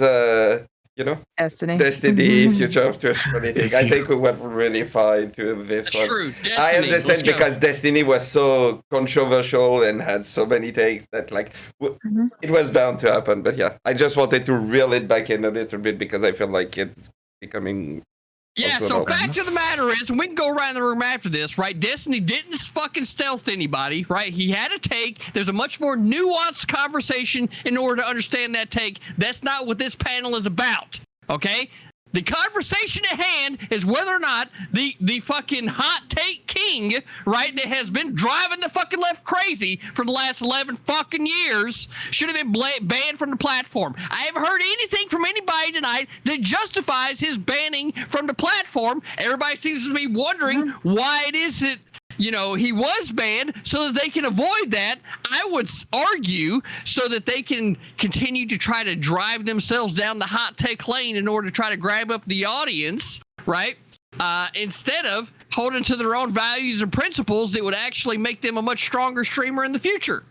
Destiny, future of 2020. I think we went really far into this one. True. Destiny. I understand because Destiny was so controversial and had so many takes that like it was bound to happen. But yeah, I just wanted to reel it back in a little bit because I feel like it's becoming. Yeah, so fact of the matter is, and we can go around the room after this, right? Destiny didn't fucking stealth anybody, right? He had a take. There's a much more nuanced conversation in order to understand that take. That's not what this panel is about, okay? The conversation at hand is whether or not the fucking hot take king, right, that has been driving the fucking left crazy for the last 11 fucking years should have been banned from the platform. I haven't heard anything from anybody tonight that justifies his banning from the platform. Everybody seems to be wondering why it is that, you know, he was banned so that they can avoid that. I would argue so that they can continue to try to drive themselves down the hot take lane in order to try to grab up the audience, right? instead of holding to their own values and principles that would actually make them a much stronger streamer in the future.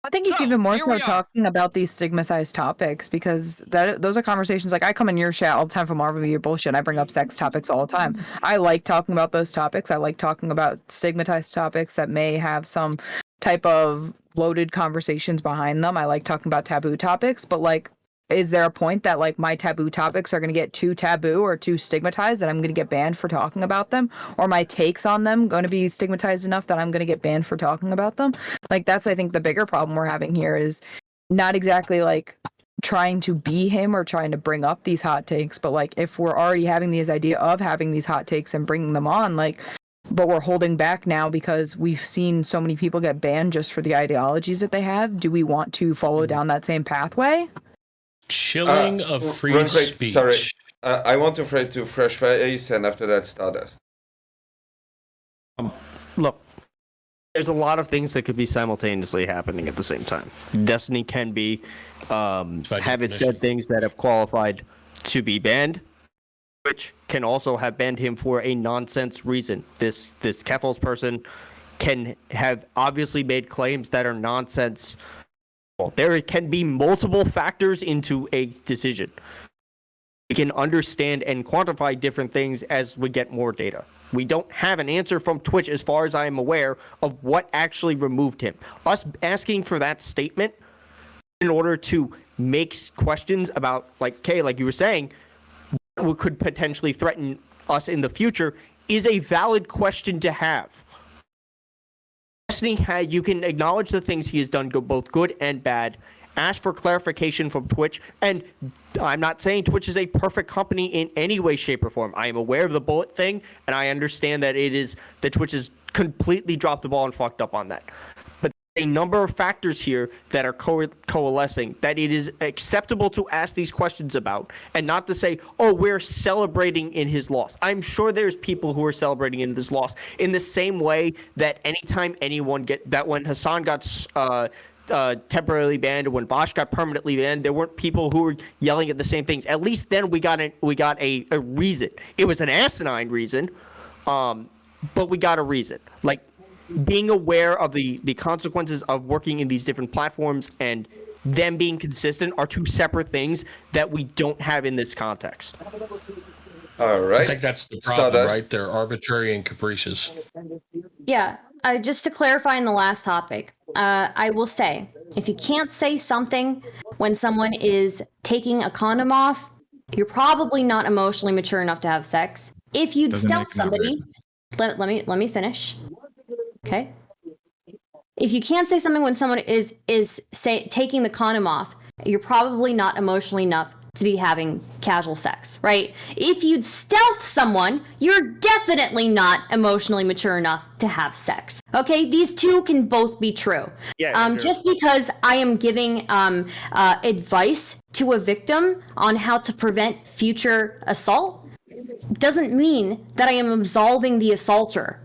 I think it's even more so talking about these stigmatized topics, because those are conversations like I come in your chat all the time for Marvel your bullshit. And I bring up sex topics all the time. I like talking about those topics. I like talking about stigmatized topics that may have some type of loaded conversations behind them. I like talking about taboo topics, but like, is there a point that like my taboo topics are going to get too taboo or too stigmatized that I'm going to get banned for talking about them, or my takes on them going to be stigmatized enough that I'm going to get banned for talking about them? Like, that's, I think, the bigger problem we're having here is not exactly like trying to be him or trying to bring up these hot takes, but like if we're already having these idea of having these hot takes and bringing them on, like, but we're holding back now because we've seen so many people get banned just for the ideologies that they have. Do we want to follow down that same pathway? Chilling of free speech. Sorry, I want to throw it to Fresh Face, and after that, Stardust. Look, there's a lot of things that could be simultaneously happening at the same time. Destiny can be have it said things that have qualified to be banned, which can also have banned him for a nonsense reason. This Keffels person can have obviously made claims that are nonsense. There can be multiple factors into a decision. We can understand and quantify different things as we get more data. We don't have an answer from Twitch, as far as I am aware, of what actually removed him. Us asking for that statement in order to make questions about, like, Kay, like you were saying, what could potentially threaten us in the future is a valid question to have. You can acknowledge the things he has done, both good and bad. Ask for clarification from Twitch, and I'm not saying Twitch is a perfect company in any way, shape, or form. I am aware of the bullet thing, and I understand that Twitch has completely dropped the ball and fucked up on that. But a number of factors here that are coalescing that it is acceptable to ask these questions about, and not to say, oh, we're celebrating in his loss. I'm sure there's people who are celebrating in this loss in the same way that anytime anyone when Hassan got temporarily banned, or when Bosch got permanently banned, there weren't people who were yelling at the same things. At least then we got a reason. It was an asinine reason, but we got a reason. Like, being aware of the consequences of working in these different platforms and them being consistent are two separate things that we don't have in this context. All right. I think that's the problem, Stardust. right? They're arbitrary and capricious. Yeah, just to clarify in the last topic, I will say, if you can't say something when someone is taking a condom off, you're probably not emotionally mature enough to have sex. If you'd stealth somebody, let me finish. Okay. If you can't say something when someone is taking the condom off, you're probably not emotionally enough to be having casual sex, right? If you'd stealth someone, you're definitely not emotionally mature enough to have sex. Okay, these two can both be true. Yeah. Just because I am giving advice to a victim on how to prevent future assault doesn't mean that I am absolving the assaulter.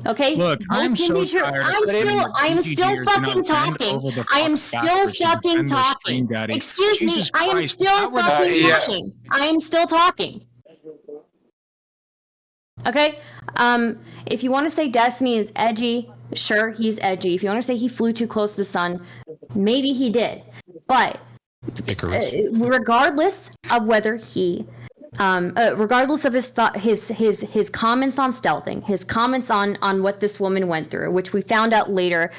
Okay. Look, I'm so tired. I am still fucking talking. I am still fucking talking. Excuse me. I am still fucking talking. I am still talking. Okay. If you want to say Destiny is edgy, sure, he's edgy. If you want to say he flew too close to the sun, maybe he did. But regardless of whether he regardless of his comments on stealthing, his comments on what this woman went through, which we found out later,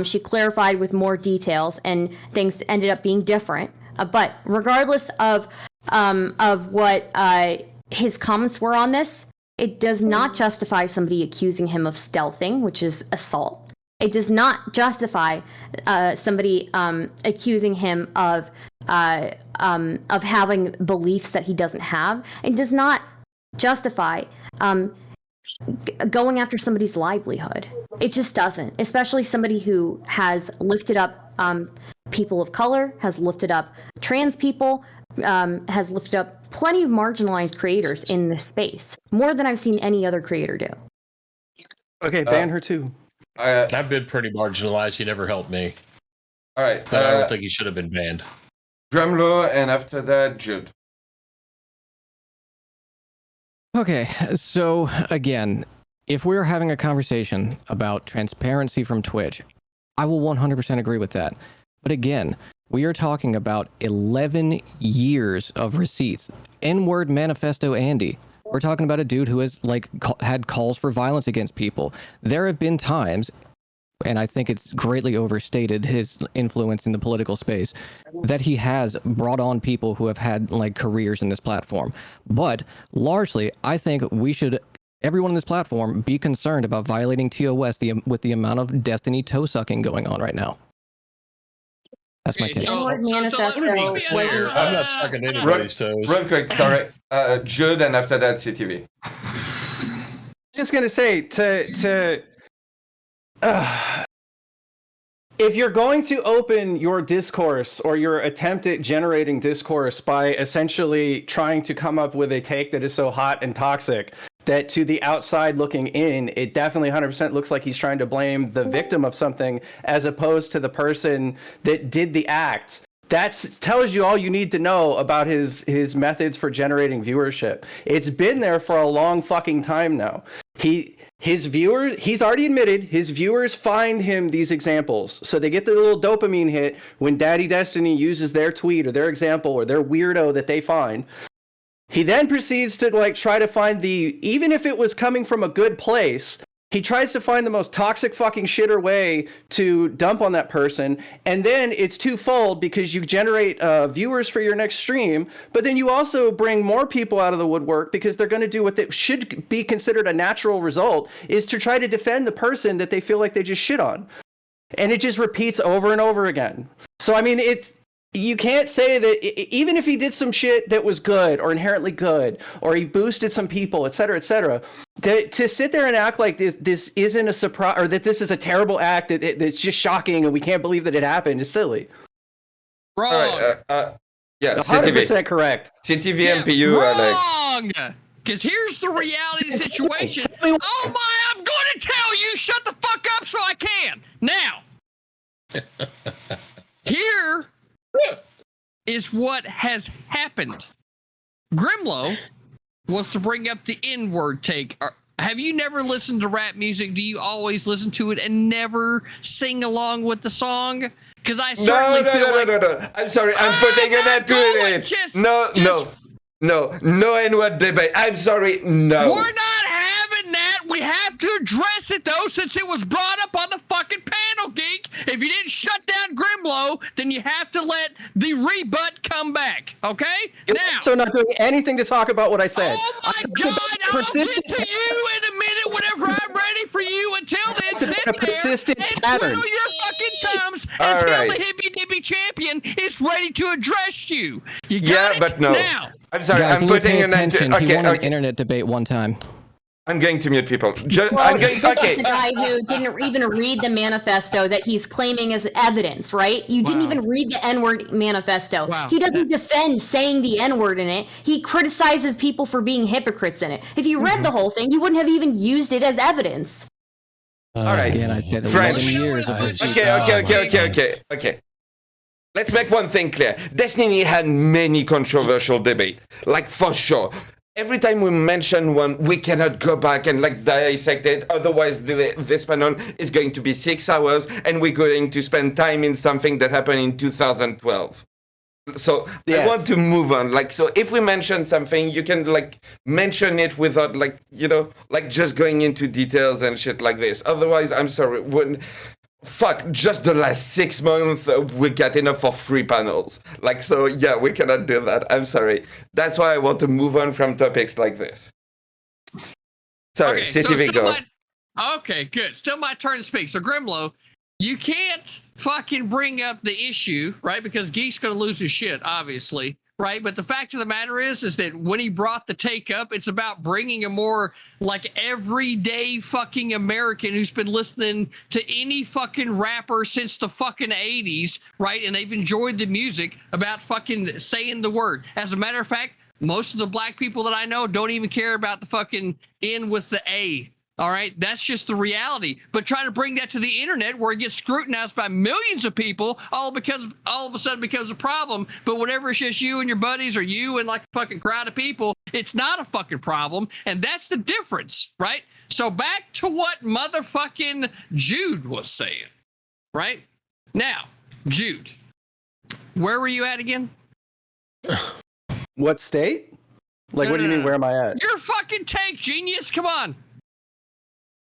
she clarified with more details and things ended up being different. But regardless of what his comments were on this, it does not justify somebody accusing him of stealthing, which is assault. It does not justify somebody accusing him of having beliefs that he doesn't have. It does not justify going after somebody's livelihood. It just doesn't, especially somebody who has lifted up people of color, has lifted up trans people, has lifted up plenty of marginalized creators in this space, more than I've seen any other creator do. Okay, ban her too. I've been pretty marginalized. He never helped me. All right. But I don't think he should have been banned. Drumlo, and after that, Jude. Okay, so again, if we're having a conversation about transparency from Twitch, I will 100% agree with that. But again, we are talking about 11 years of receipts. N-word manifesto Andy. We're talking about a dude who has had calls for violence against people. There have been times, and I think it's greatly overstated his influence in the political space, that he has brought on people who have had careers in this platform. But largely, I think we should, everyone on this platform, be concerned about violating TOS with the amount of Destiny toe sucking going on right now. That's my take. N-word manifesto I'm not sucking anybody's toes. Real quick, sorry. Jude, and after that, CTV. Just gonna say if you're going to open your discourse or your attempt at generating discourse by essentially trying to come up with a take that is so hot and toxic that to the outside looking in, it definitely 100% looks like he's trying to blame the victim of something as opposed to the person that did the act. That tells you all you need to know about his methods for generating viewership. It's been there for a long fucking time now. His viewers, he's already admitted, his viewers find him these examples. So they get the little dopamine hit when Daddy Destiny uses their tweet or their example or their weirdo that they find. He then proceeds to try to find even if it was coming from a good place, he tries to find the most toxic fucking shitter way to dump on that person. And then it's twofold because you generate viewers for your next stream, but then you also bring more people out of the woodwork because they're going to do what they should be considered a natural result, is to try to defend the person that they feel like they just shit on. And it just repeats over and over again. So, I mean, you can't say that even if he did some shit that was good or inherently good, or he boosted some people, et cetera, to sit there and act like this isn't a surprise, or that this is a terrible act, that's just shocking and we can't believe that it happened, is silly. Wrong. All right, yeah, 100% correct. CTV MPU wrong. Because here's the reality of the situation. Oh my, I'm going to tell you, shut the fuck up so I can. Now, here is what has happened. Grimlow wants to bring up the N-word take. Have you never listened to rap music? Do you always listen to it and never sing along with the song? Because I certainly feel No. I'm sorry. I'm putting an end to it. No N-word debate. I'm sorry. No. We're not having that. We have to address it, though, since it was brought up on the fucking panel, Geek. If you didn't shut down Grimlow, then you have to let the rebut come back, okay? You're now. also not doing anything to talk about what I said. Oh, my God. I'll get to you in a minute whenever I'm ready for you. Until then, sit there and twiddle your fucking thumbs until the Hippy Dippy champion is ready to address you. You got it? But no. Now. I'm sorry. Guys, I'm putting an end to. He won an internet debate one time. I'm going to mute people. This is the guy who didn't even read the manifesto that he's claiming as evidence, right? You didn't even read the N-word manifesto. Wow. He doesn't defend saying the N-word in it. He criticizes people for being hypocrites in it. If you read the whole thing, you wouldn't have even used it as evidence. All right. Again, I said 11 years. Okay. Let's make one thing clear. Destiny had many controversial debates, for sure. Every time we mention one, we cannot go back and dissect it. Otherwise, this panel is going to be 6 hours, and we're going to spend time in something that happened in 2012. So I want to move on. So if we mention something, you can mention it without just going into details and shit like this. Otherwise, I'm sorry. Just the last 6 months, we get enough for 3 panels. We cannot do that. I'm sorry. That's why I want to move on from topics like this. Sorry, okay, CTV, go. Okay, good. Still my turn to speak. So, Grimlow, you can't fucking bring up the issue, right? Because Geek's going to lose his shit, obviously. Right, but the fact of the matter is that when he brought the take up, it's about bringing a more everyday fucking American who's been listening to any fucking rapper since the fucking 80s, right? And they've enjoyed the music about fucking saying the word. As a matter of fact, most of the black people that I know don't even care about the fucking N with the A. All right, that's just the reality. But try to bring that to the internet where it gets scrutinized by millions of people, all of a sudden becomes a problem. But whenever it's just you and your buddies, or you and a fucking crowd of people, it's not a fucking problem, and that's the difference, right? So back to what motherfucking Jude was saying, right? Now, Jude, where were you at again? What state? Like, what do you mean, where am I at? Your fucking take, genius. Come on.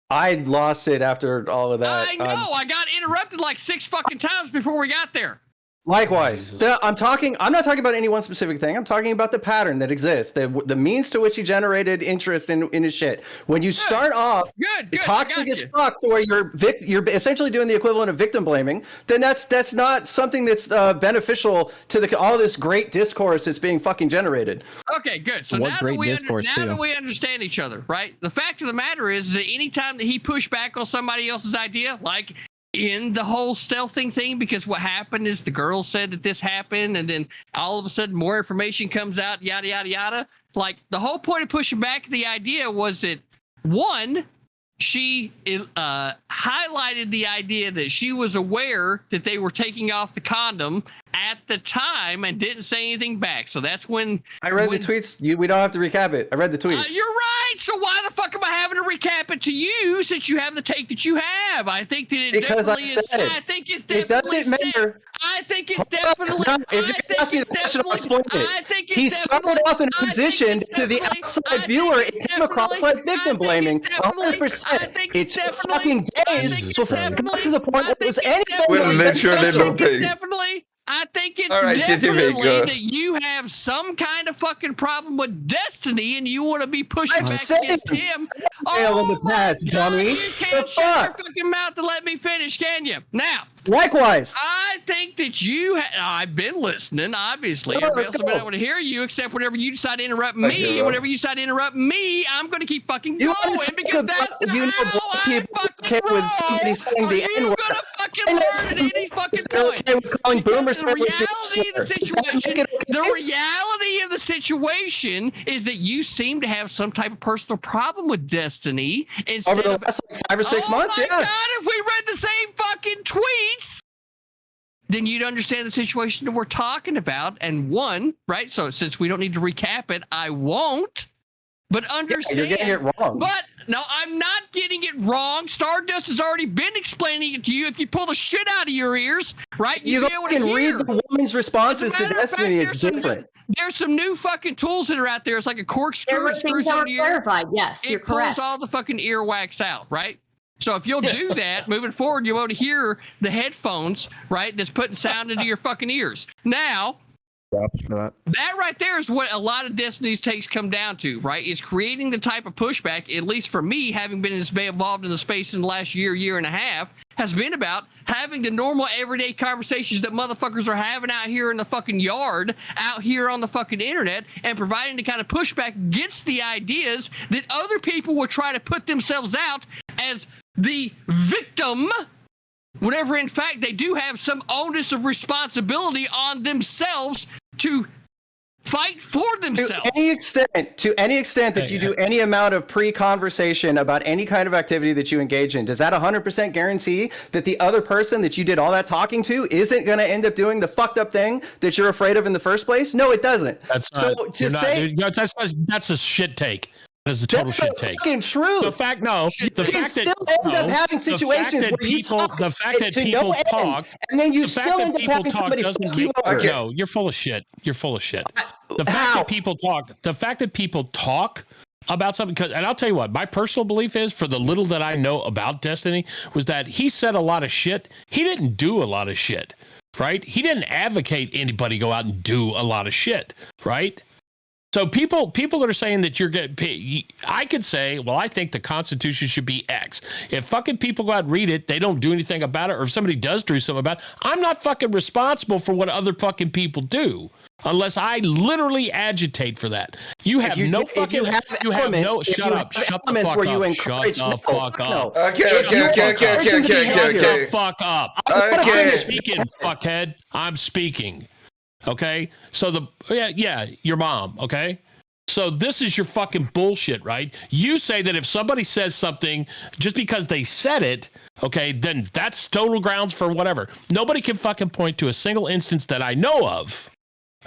I lost it after all of that. I know. I got interrupted like 6 fucking times before we got there. Likewise, I'm not talking about any one specific thing. I'm talking about the pattern that exists, the means to which he generated interest in his shit. When you start off toxic as fuck, to where you're essentially doing the equivalent of victim blaming, then that's not something that's beneficial to all this great discourse that's being fucking generated. Okay, good. So now that we understand each other, right? The fact of the matter is that anytime that he pushed back on somebody else's idea, like in the whole stealthing thing, because what happened is the girl said that this happened, and then all of a sudden more information comes out, yada yada yada. Like, the whole point of pushing back the idea was that, one, she highlighted the idea that she was aware that they were taking off the condom at the time and didn't say anything back. So that's when I read the tweets. We don't have to recap it. I read the tweets. You're right. So why the fuck am I having to recap it to you, since you have the take that you have? I think that it definitely is. I think it's definitely. It doesn't matter. I think it's definitely. If you ask me the question, I'll explain it. He started off in a position to the outside viewer, it came across like victim blaming. 100%. It took fucking days before it got to the point where it was anything. We're literally looking. I think it's right, definitely CTV, that you have some kind of fucking problem with Destiny, and you want to be pushing back against him. In the past, dummy. You can't shut your fucking mouth to let me finish, can you? Now, likewise, I think that I've been listening, obviously. Everybody else has been able to hear you, except whenever you decide to interrupt me. Whenever you decide to interrupt me, I'm going to keep fucking going, because that's how I fucking roll. Are you going to fucking learn at any fucking point? The reality of the situation is that you seem to have some type of personal problem with Destiny. Over the last 5 or 6 months, oh my God, if we read the same fucking tweets, then you'd understand the situation that we're talking about. And one, right? So since we don't need to recap it, I won't. But understand. You're getting it wrong. But no, I'm not getting it wrong. Stardust has already been explaining it to you. If you pull the shit out of your ears, right? You can read the woman's responses to Destiny. It's different. There's some new fucking tools that are out there. It's like a corkscrew. Everything's clarified. Yes, you're correct. It pulls all the fucking earwax out, right? So if you'll do that, moving forward, you'll be able to hear the headphones, right? That's putting sound into your fucking ears. Now, that right there is what a lot of Destiny's takes come down to, right? Is creating the type of pushback, at least for me, having been involved in the space in the last year and a half, has been about having the normal everyday conversations that motherfuckers are having out here in the fucking yard, out here on the fucking internet, and providing the kind of pushback against the ideas that other people will try to put themselves out as the victim, whenever in fact they do have some onus of responsibility on themselves to fight for themselves. To any extent that you do any amount of pre-conversation about any kind of activity that you engage in, does that 100% guarantee that the other person that you did all that talking to isn't going to end up doing the fucked up thing that you're afraid of in the first place? No, it doesn't. That's a shit take. That's a total shit take. Fucking true. The fact that still end up having situations where you talk the fact that people talk, and then you still end up having somebody fuck you over. No, you're full of shit. You're full of shit. The fact that people talk about something, and I'll tell you what, my personal belief is, for the little that I know about Destiny, was that he said a lot of shit. He didn't do a lot of shit, right? He didn't advocate anybody go out and do a lot of shit, right? So people that are saying that you're getting paid, I could say, well, I think the Constitution should be X. If fucking people go out and read it, they don't do anything about it, or if somebody does do something about it, I'm not fucking responsible for what other fucking people do, unless I literally agitate for that. You have no fucking. Shut up. Shut the fuck up. Shut the fuck up. Okay. Shut the fuck up. Okay. I'm speaking, fuckhead. I'm speaking. Okay, so your mom. Okay, so this is your fucking bullshit, right? You say that if somebody says something just because they said it, okay, then that's total grounds for whatever. Nobody can fucking point to a single instance that I know of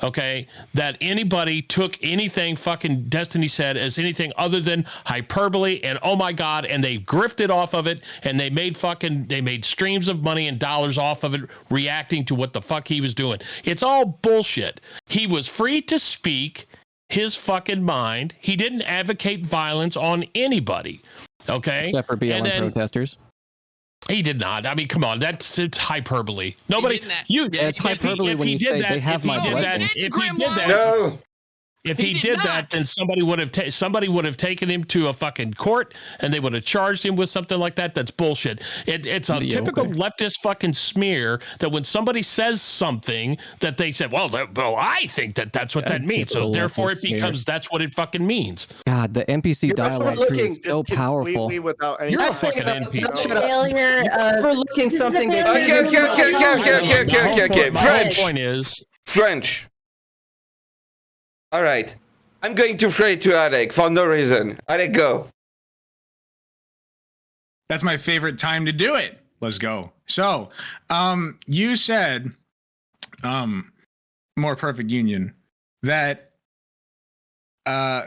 okay, that anybody took anything fucking Destiny said as anything other than hyperbole and oh my God, and they grifted off of it and they made streams of money and dollars off of it reacting to what the fuck he was doing. It's all bullshit. He was free to speak his fucking mind. He didn't advocate violence on anybody. Okay? Except for BLM protesters. He did not. I mean, come on, it's hyperbole. Nobody, it's hyperbole when you say they have my blessing. If he did that, No. if he did that, then somebody would have taken him to a fucking court, and they would have charged him with something like that. That's bullshit. It's a typical leftist fucking smear that when somebody says something that they said, well, I think that's what that means. So therefore, it becomes that's what it fucking means. God, the NPC dialogue tree is so powerful. You're a fucking NPC. Failure of overlooking something that Okay. French. The point is French. All right. I'm going to throw it to Alec for no reason. Alec, go. That's my favorite time to do it. Let's go. So, you said, more perfect union, that,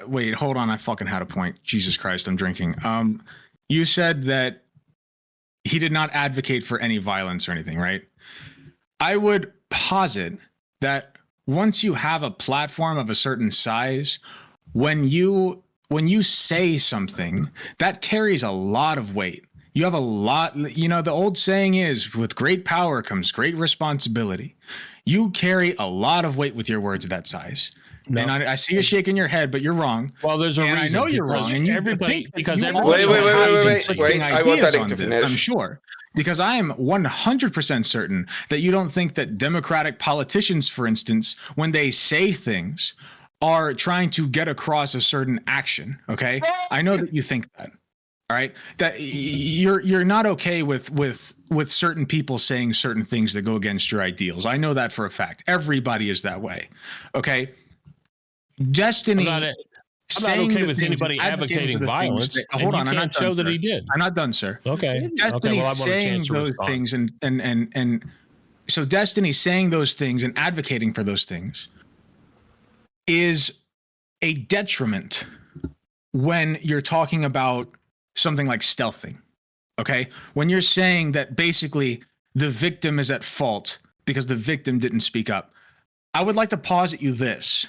wait, hold on. I fucking had a point. Jesus Christ, I'm drinking. You said that he did not advocate for any violence or anything, right? I would posit that once you have a platform of a certain size, when you say something, that carries a lot of weight. You have a lot, the old saying is, with great power comes great responsibility. You carry a lot of weight with your words of that size. No. And I see you shaking your head, but you're wrong. Well, there's a reason. I know you're wrong. And Wait. I want Alec to finish. I'm sure. Because I am 100% certain that you don't think that Democratic politicians, for instance, when they say things, are trying to get across a certain action. Okay, I know that you think that. All right, that you're not okay with certain people saying certain things that go against your ideals. I know that for a fact. Everybody is that way. Okay, Destiny. I'm not okay with anybody advocating violence. Hold on, I'm not show that he did. I'm not done, sir. Okay. Destiny saying those things and so Destiny saying those things and advocating for those things is a detriment when you're talking about something like stealthing. Okay? When you're saying that basically the victim is at fault because the victim didn't speak up. I would like to posit you this.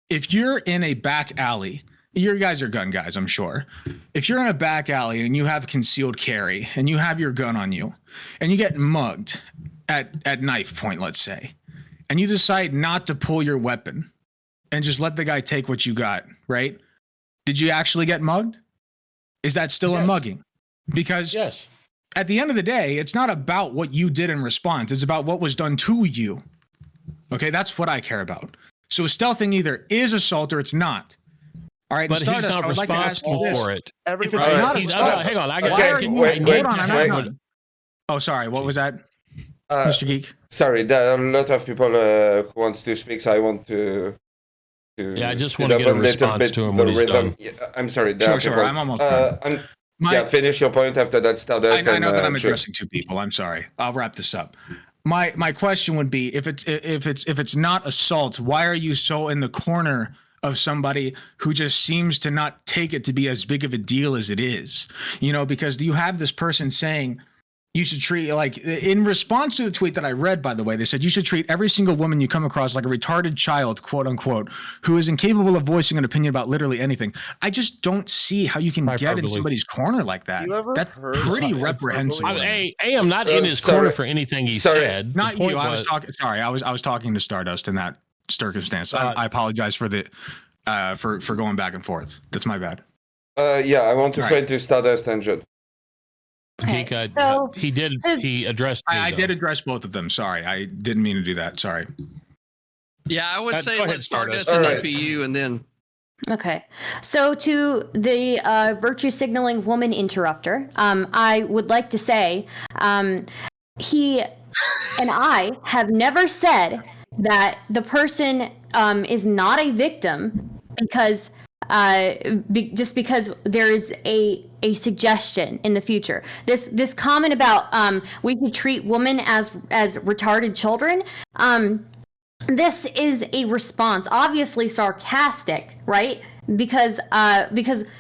If you're in a back alley, your guys are gun guys, I'm sure. If you're in a back alley and you have concealed carry and you have your gun on you and you get mugged at knife point, let's say, and you decide not to pull your weapon and just let the guy take what you got, right? Did you actually get mugged? Is that still a mugging? Because at the end of the day, it's not about what you did in response. It's about what was done to you. Okay, that's what I care about. So stealthing either is assault or it's not. All right, but Stardust, he's not responsible for it. Hang on, I got wait, Oh, sorry. What was that, Mr. Geek? Sorry, there are a lot of people who want to speak, so I want to. I just want to get a response to him when he's done. Yeah, I'm sorry. Sure. I'm almost done. Finish your point after that. Stardust. I know, but I'm addressing two people. I'm sorry. I'll wrap this up. My question would be, if it's not assault, why are you so in the corner of somebody who just seems to not take it to be as big of a deal as it is? Because you have this person saying you should treat, like, in response to the tweet that I read, by the way, they said you should treat every single woman you come across like a retarded child, quote unquote, who is incapable of voicing an opinion about literally anything. I just don't see how you can get in somebody's corner like that. That's pretty reprehensible. I'm not in his corner for anything he said. Not you. I was talking. Sorry, I was talking to Stardust in that circumstance. I apologize for the for going back and forth. That's my bad. I want to fight to Stardust and Judd. Okay, he addressed. I did address both of them. Sorry, I didn't mean to do that. Sorry. Yeah, I would say let's Stardust and SBU and then. Okay, so to the virtue signaling woman interrupter, I would like to say he and I have never said that the person is not a victim because just because there is a suggestion in the future. This comment about we could treat women as retarded children. this is a response, obviously sarcastic, right? Because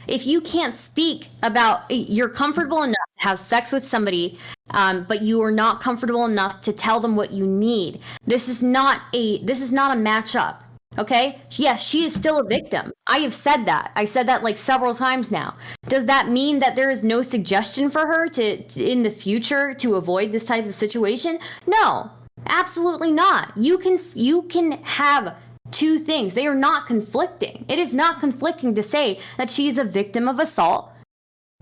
if you can't speak about, you're comfortable enough to have sex with somebody, but you are not comfortable enough to tell them what you need. This is not a matchup. Okay? Yes, she is still a victim. I have said that. I said that like several times now. Does that mean that there is no suggestion for her to in the future to avoid this type of situation? No, absolutely not. You can have two things. They are not conflicting. It is not conflicting to say that she's a victim of assault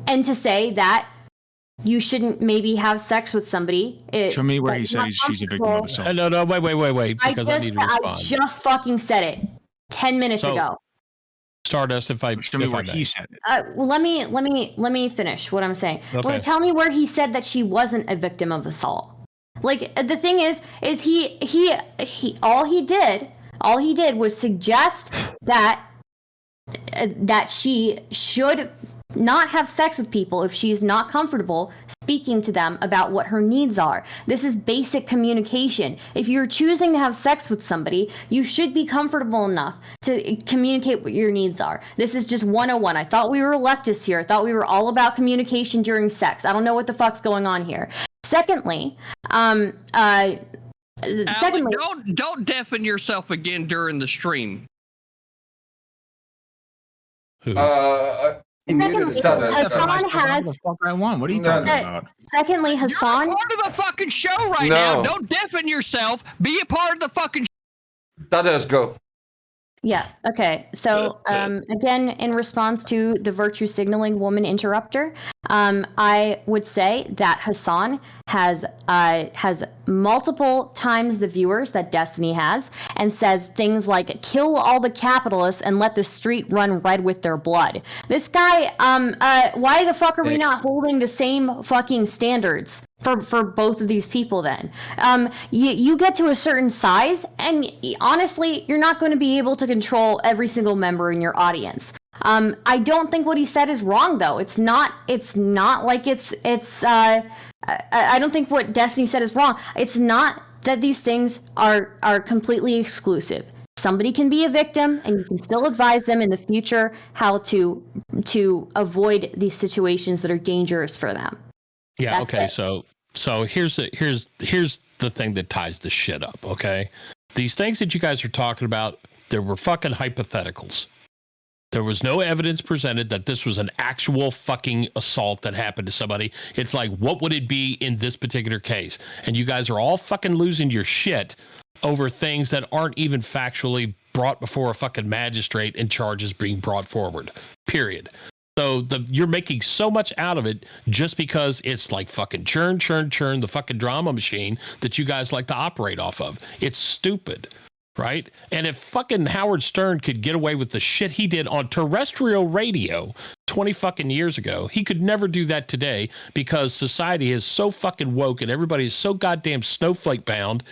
and to say that you shouldn't maybe have sex with somebody. Show me where he said she's a victim of assault. No, wait. Because I need to respond. I just fucking said it 10 minutes ago. Stardust, show me where he said it. Well, let me finish what I'm saying. Okay. Well, tell me where he said that she wasn't a victim of assault. Like, the thing is he all he did was suggest that she should not have sex with people if she's not comfortable speaking to them about what her needs are. This is basic communication. If you're choosing to have sex with somebody, you should be comfortable enough to communicate what your needs are. This is just 101. I thought we were leftists here. I thought we were all about communication during sex. I don't know what the fuck's going on here. Secondly, Alec, don't deafen yourself again during the stream. Hassan has. The fuck I want. What are you talking about? Secondly, Hassan. You're a part of the fucking show right now. Don't deafen yourself. Be a part of the fucking. Stardust, go. Yeah. Okay. So again, in response to the virtue signaling woman interrupter, I would say that Hassan has multiple times the viewers that Destiny has, and says things like "kill all the capitalists and let the street run red with their blood." This guy, why the fuck are we not holding the same fucking standards for both of these people then? You get to a certain size, and honestly, you're not going to be able to control every single member in your audience. I don't think what he said is wrong, though. It's not like I don't think what Destiny said is wrong. It's not that these things are completely exclusive. Somebody can be a victim, and you can still advise them in the future how to avoid these situations that are dangerous for them. Yeah. That's okay. it. So here's the thing that ties the shit up. Okay, these things that you guys are talking about, there were fucking hypotheticals. There was no evidence presented that this was an actual fucking assault that happened to somebody. It's like, what would it be in this particular case? And you guys are all fucking losing your shit over things that aren't even factually brought before a fucking magistrate and charges being brought forward. Period. So you're making so much out of it just because it's like fucking churn, the fucking drama machine that you guys like to operate off of. It's stupid. Right? And if fucking Howard Stern could get away with the shit he did on terrestrial radio 20 fucking years ago, he could never do that today because society is so fucking woke and everybody is so goddamn snowflake bound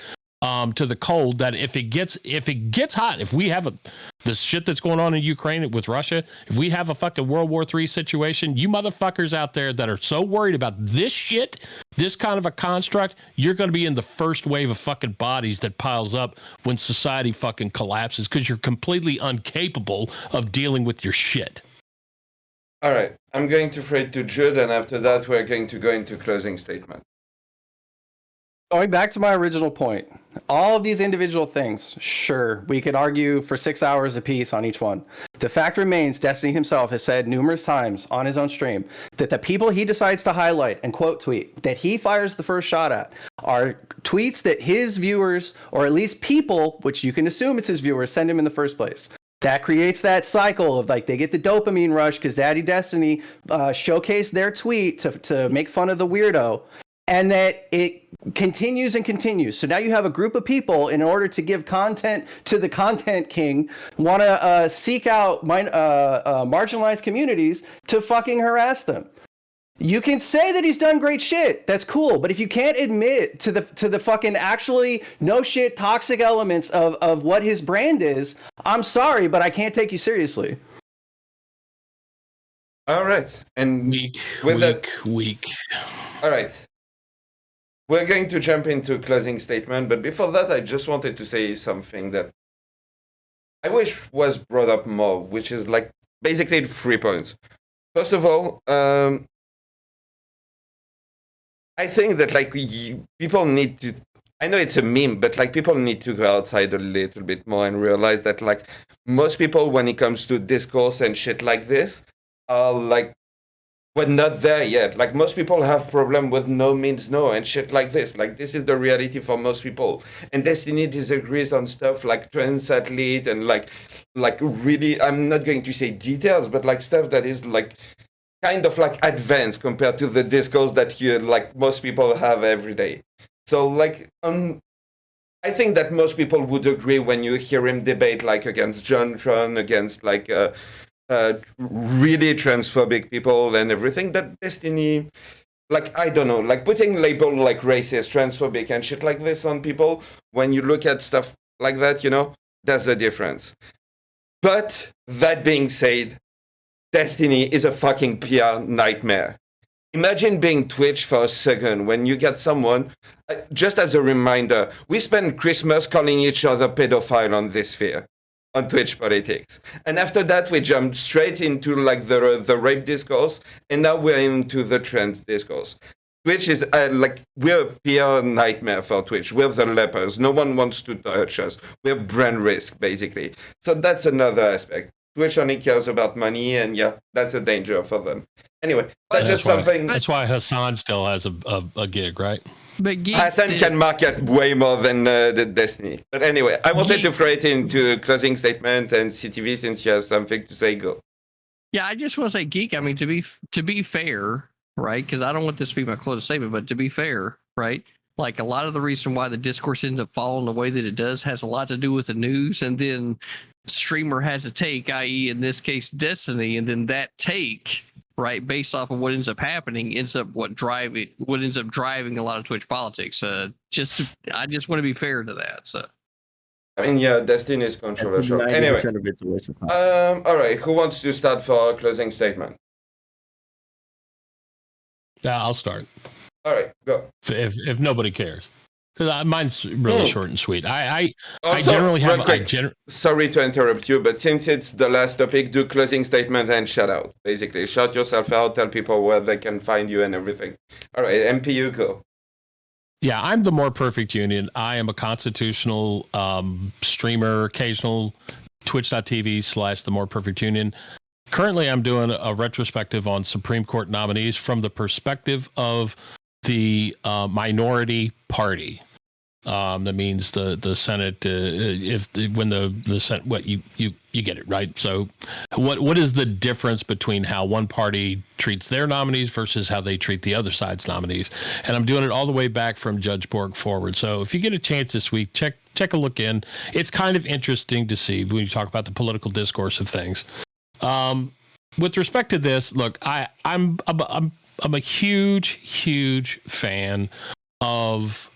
to the cold that if it gets hot, if we have this shit that's going on in Ukraine with Russia, if we have a fucking World War III situation, you motherfuckers out there that are so worried about this shit, this kind of a construct, you're going to be in the first wave of fucking bodies that piles up when society fucking collapses because you're completely incapable of dealing with your shit. All right. I'm going to throw it to Jude, and after that, we're going to go into closing statement. Going back to my original point, all of these individual things, sure, we could argue for 6 hours apiece on each one. The fact remains, Destiny himself has said numerous times on his own stream that the people he decides to highlight and quote tweet, that he fires the first shot at, are tweets that his viewers, or at least people, which you can assume it's his viewers, send him in the first place. That creates that cycle of like they get the dopamine rush because Daddy Destiny showcased their tweet to make fun of the weirdo. And that it continues and continues. So now you have a group of people, in order to give content to the content king, want to seek out marginalized communities to fucking harass them. You can say that he's done great shit. That's cool. But if you can't admit to the fucking actually no shit toxic elements of what his brand is, I'm sorry, but I can't take you seriously. All right. And weak. All right. we're going to jump into closing statement, but before that, I just wanted to say something that I wish was brought up more, which is like basically 3 points. First of all, I think that like people need to. I know it's a meme, but like people need to go outside a little bit more and realize that like most people, when it comes to discourse and shit like this, are like we're not there yet. Like most people have problem with no means no and shit like this. Like this is the reality for most people. And Destiny disagrees on stuff like trans athlete and like really. I'm not going to say details, but like stuff that is like kind of like advanced compared to the discourse that you like most people have every day. So like I think that most people would agree when you hear him debate like against John Tron, against like really transphobic people and everything, that Destiny, like I don't know, like putting label like racist, transphobic and shit like this on people, when you look at stuff like that, you know, there's a difference. But that being said, Destiny is a fucking PR nightmare. Imagine being Twitch for a second when you get someone, just as a reminder, we spent Christmas calling each other pedophile on this sphere, on Twitch politics. And after that, we jumped straight into like the rape discourse, and now we're into the trans discourse. Twitch is like, we're a PR nightmare for Twitch. We're the lepers. No one wants to touch us. We're brand risk, basically. So that's another aspect. Twitch only cares about money, and yeah, that's a danger for them. Anyway, that's just something. That's why Hassan still has a gig, right? But Hassan can market way more than the Destiny. But anyway, I wanted to throw it into closing statement, and CTV, since you have something to say, go. Yeah, I just want to say, Geek. I mean, to be fair, right? Because I don't want this to be my closing statement, but to be fair, right? Like a lot of the reason why the discourse ends up falling the way that it does has a lot to do with the news, and then streamer has a take, i.e., in this case, Destiny, and then that take, right, based off of what ends up happening, ends up what ends up driving a lot of Twitch politics. I just want to be fair to that. So, I mean, yeah, Destiny is controversial. Anyway, all right, who wants to start for a closing statement? Yeah, I'll start. All right, go. If nobody cares. Because mine's really short and sweet. I Also, generally have. real quick, sorry to interrupt you, but since it's the last topic, do closing statement and shout out. Basically, shout yourself out, tell people where they can find you and everything. All right, MPU, go. Yeah, I'm the More Perfect Union. I am a constitutional streamer, occasional twitch.tv/ the More Perfect Union. Currently, I'm doing a retrospective on Supreme Court nominees from the perspective of the minority party. That means the Senate. When the Senate, what you get it right. So, what is the difference between how one party treats their nominees versus how they treat the other side's nominees? And I'm doing it all the way back from Judge Bork forward. So, if you get a chance this week, check a look in. It's kind of interesting to see when you talk about the political discourse of things. With respect to this, look, I'm a huge fan of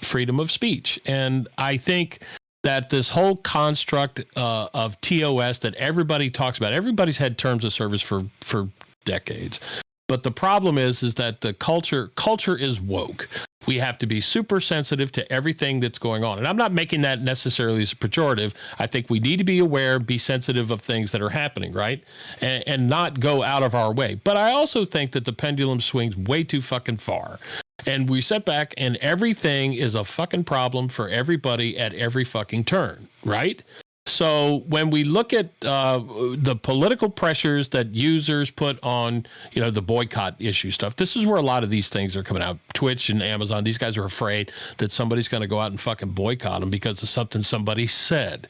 freedom of speech, and I think that this whole construct of TOS that everybody talks about, everybody's had terms of service for decades, but the problem is that the culture is woke. We have to be super sensitive to everything that's going on. And I'm not making that necessarily as a pejorative. I think we need to be aware, be sensitive of things that are happening, right? And not go out of our way. But I also think that the pendulum swings way too fucking far. And we sit back and everything is a fucking problem for everybody at every fucking turn, right? So when we look at the political pressures that users put on, the boycott issue stuff, this is where a lot of these things are coming out. Twitch and Amazon, these guys are afraid that somebody's going to go out and fucking boycott them because of something somebody said.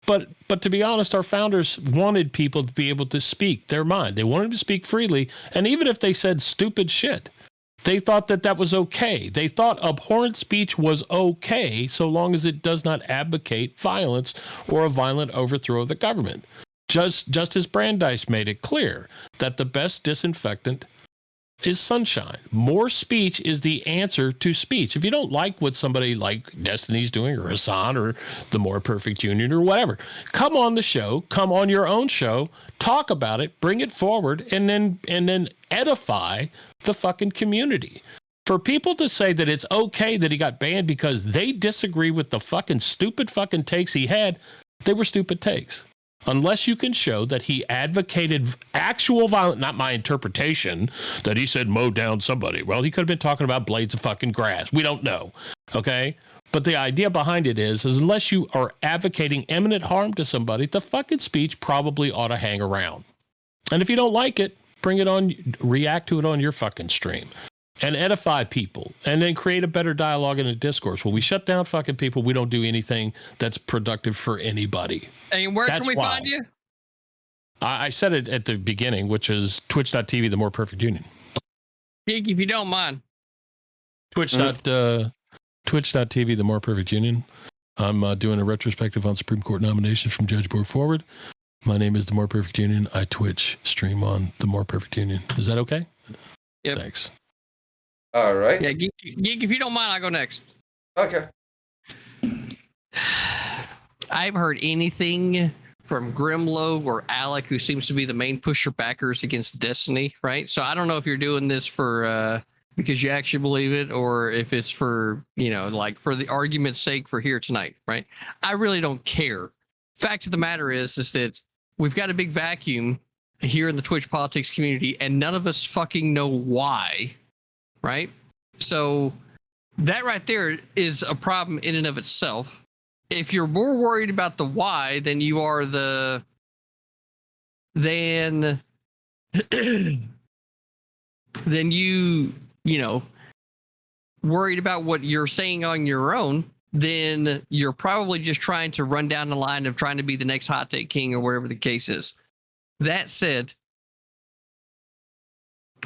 But to be honest, our founders wanted people to be able to speak their mind. They wanted to speak freely. And even if they said stupid shit, they thought that was okay. They thought abhorrent speech was okay so long as it does not advocate violence or a violent overthrow of the government. Justice Brandeis made it clear that the best disinfectant is sunshine. More speech is the answer to speech. If you don't like what somebody like Destiny's doing, or Hassan, or the More Perfect Union, or whatever, come on the show, come on your own show, talk about it, bring it forward, and then edify the fucking community. For people to say that it's okay that he got banned because they disagree with the fucking stupid fucking takes he had, they were stupid takes. Unless you can show that he advocated actual violence, not my interpretation, that he said mow down somebody. Well, he could have been talking about blades of fucking grass. We don't know. Okay? But the idea behind it is unless you are advocating imminent harm to somebody, the fucking speech probably ought to hang around. And if you don't like it, bring it on, react to it on your fucking stream. And edify people, and then create a better dialogue and a discourse. When we shut down fucking people, we don't do anything that's productive for anybody. And where can we find you? I said it at the beginning, which is twitch.tv, the more perfect union. Geek, if you don't mind. Twitch.tv, the more perfect union. I'm doing a retrospective on Supreme Court nominations from Judge Borg forward. My name is the more perfect union. I Twitch stream on the more perfect union. Is that okay? Yep. Thanks. All right. Yeah, Geek, if you don't mind, I'll go next. Okay. I haven't heard anything from Grimlow or Alec, who seems to be the main pusher backers against Destiny, right? So I don't know if you're doing this for because you actually believe it, or if it's for, like for the argument's sake for here tonight, right? I really don't care. Fact of the matter is that we've got a big vacuum here in the Twitch politics community, and none of us fucking know why. Right? So that right there is a problem in and of itself. If you're more worried about the why than you are then you worried about what you're saying on your own, then you're probably just trying to run down the line of trying to be the next hot take king or whatever the case is. That said,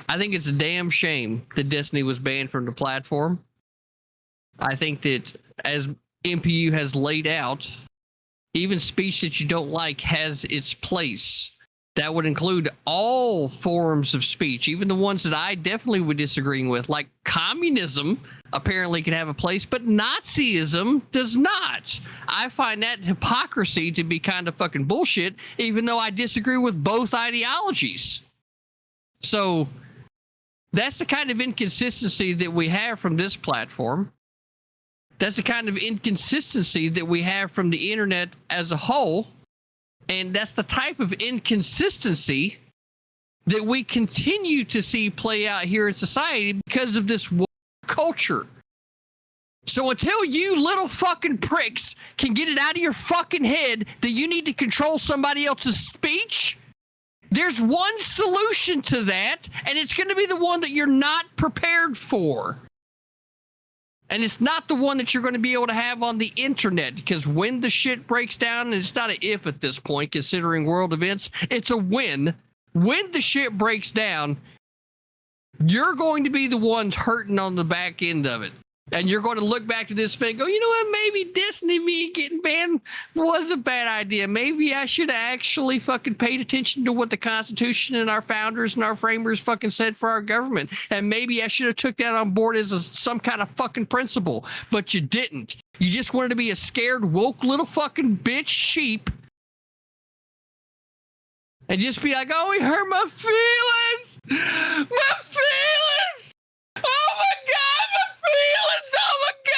I think it's a damn shame that Destiny was banned from the platform. I think that as MPU has laid out, even speech that you don't like has its place. That would include all forms of speech, even the ones that I definitely would disagree with, like communism apparently can have a place, but Nazism does not. I find that hypocrisy to be kind of fucking bullshit, even though I disagree with both ideologies. So that's the kind of inconsistency that we have from this platform. That's the kind of inconsistency that we have from the internet as a whole. And that's the type of inconsistency that we continue to see play out here in society because of this culture. So until you little fucking pricks can get it out of your fucking head that you need to control somebody else's speech, there's one solution to that, and it's going to be the one that you're not prepared for. And it's not the one that you're going to be able to have on the internet, because when the shit breaks down, and it's not an if at this point, considering world events, it's a when. When the shit breaks down, you're going to be the ones hurting on the back end of it. And you're going to look back to this thing and go, you know what, maybe Destiny getting banned was a bad idea. Maybe I should have actually fucking paid attention to what the Constitution and our founders and our framers fucking said for our government. And maybe I should have took that on board as some kind of fucking principle. But you didn't. You just wanted to be a scared, woke little fucking bitch sheep. And just be like, oh, it hurt my feelings. My feelings. Oh my God, my feelings. Oh my God.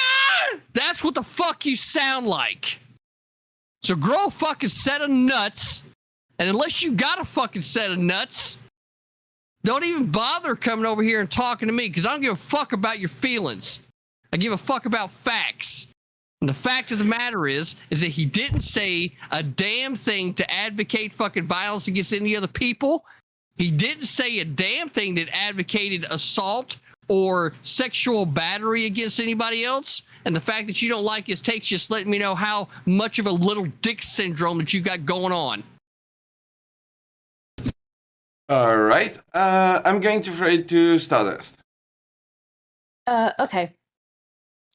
That's what the fuck you sound like. So grow a fucking set of nuts. And unless you got a fucking set of nuts, don't even bother coming over here and talking to me, because I don't give a fuck about your feelings. I give a fuck about facts. And the fact of the matter is that he didn't say a damn thing to advocate fucking violence against any other people. He didn't say a damn thing that advocated assault or sexual battery against anybody else. And the fact that you don't like his takes just letting me know how much of a little dick syndrome that you got going on. All right. I'm going to throw it to Stardust. Okay.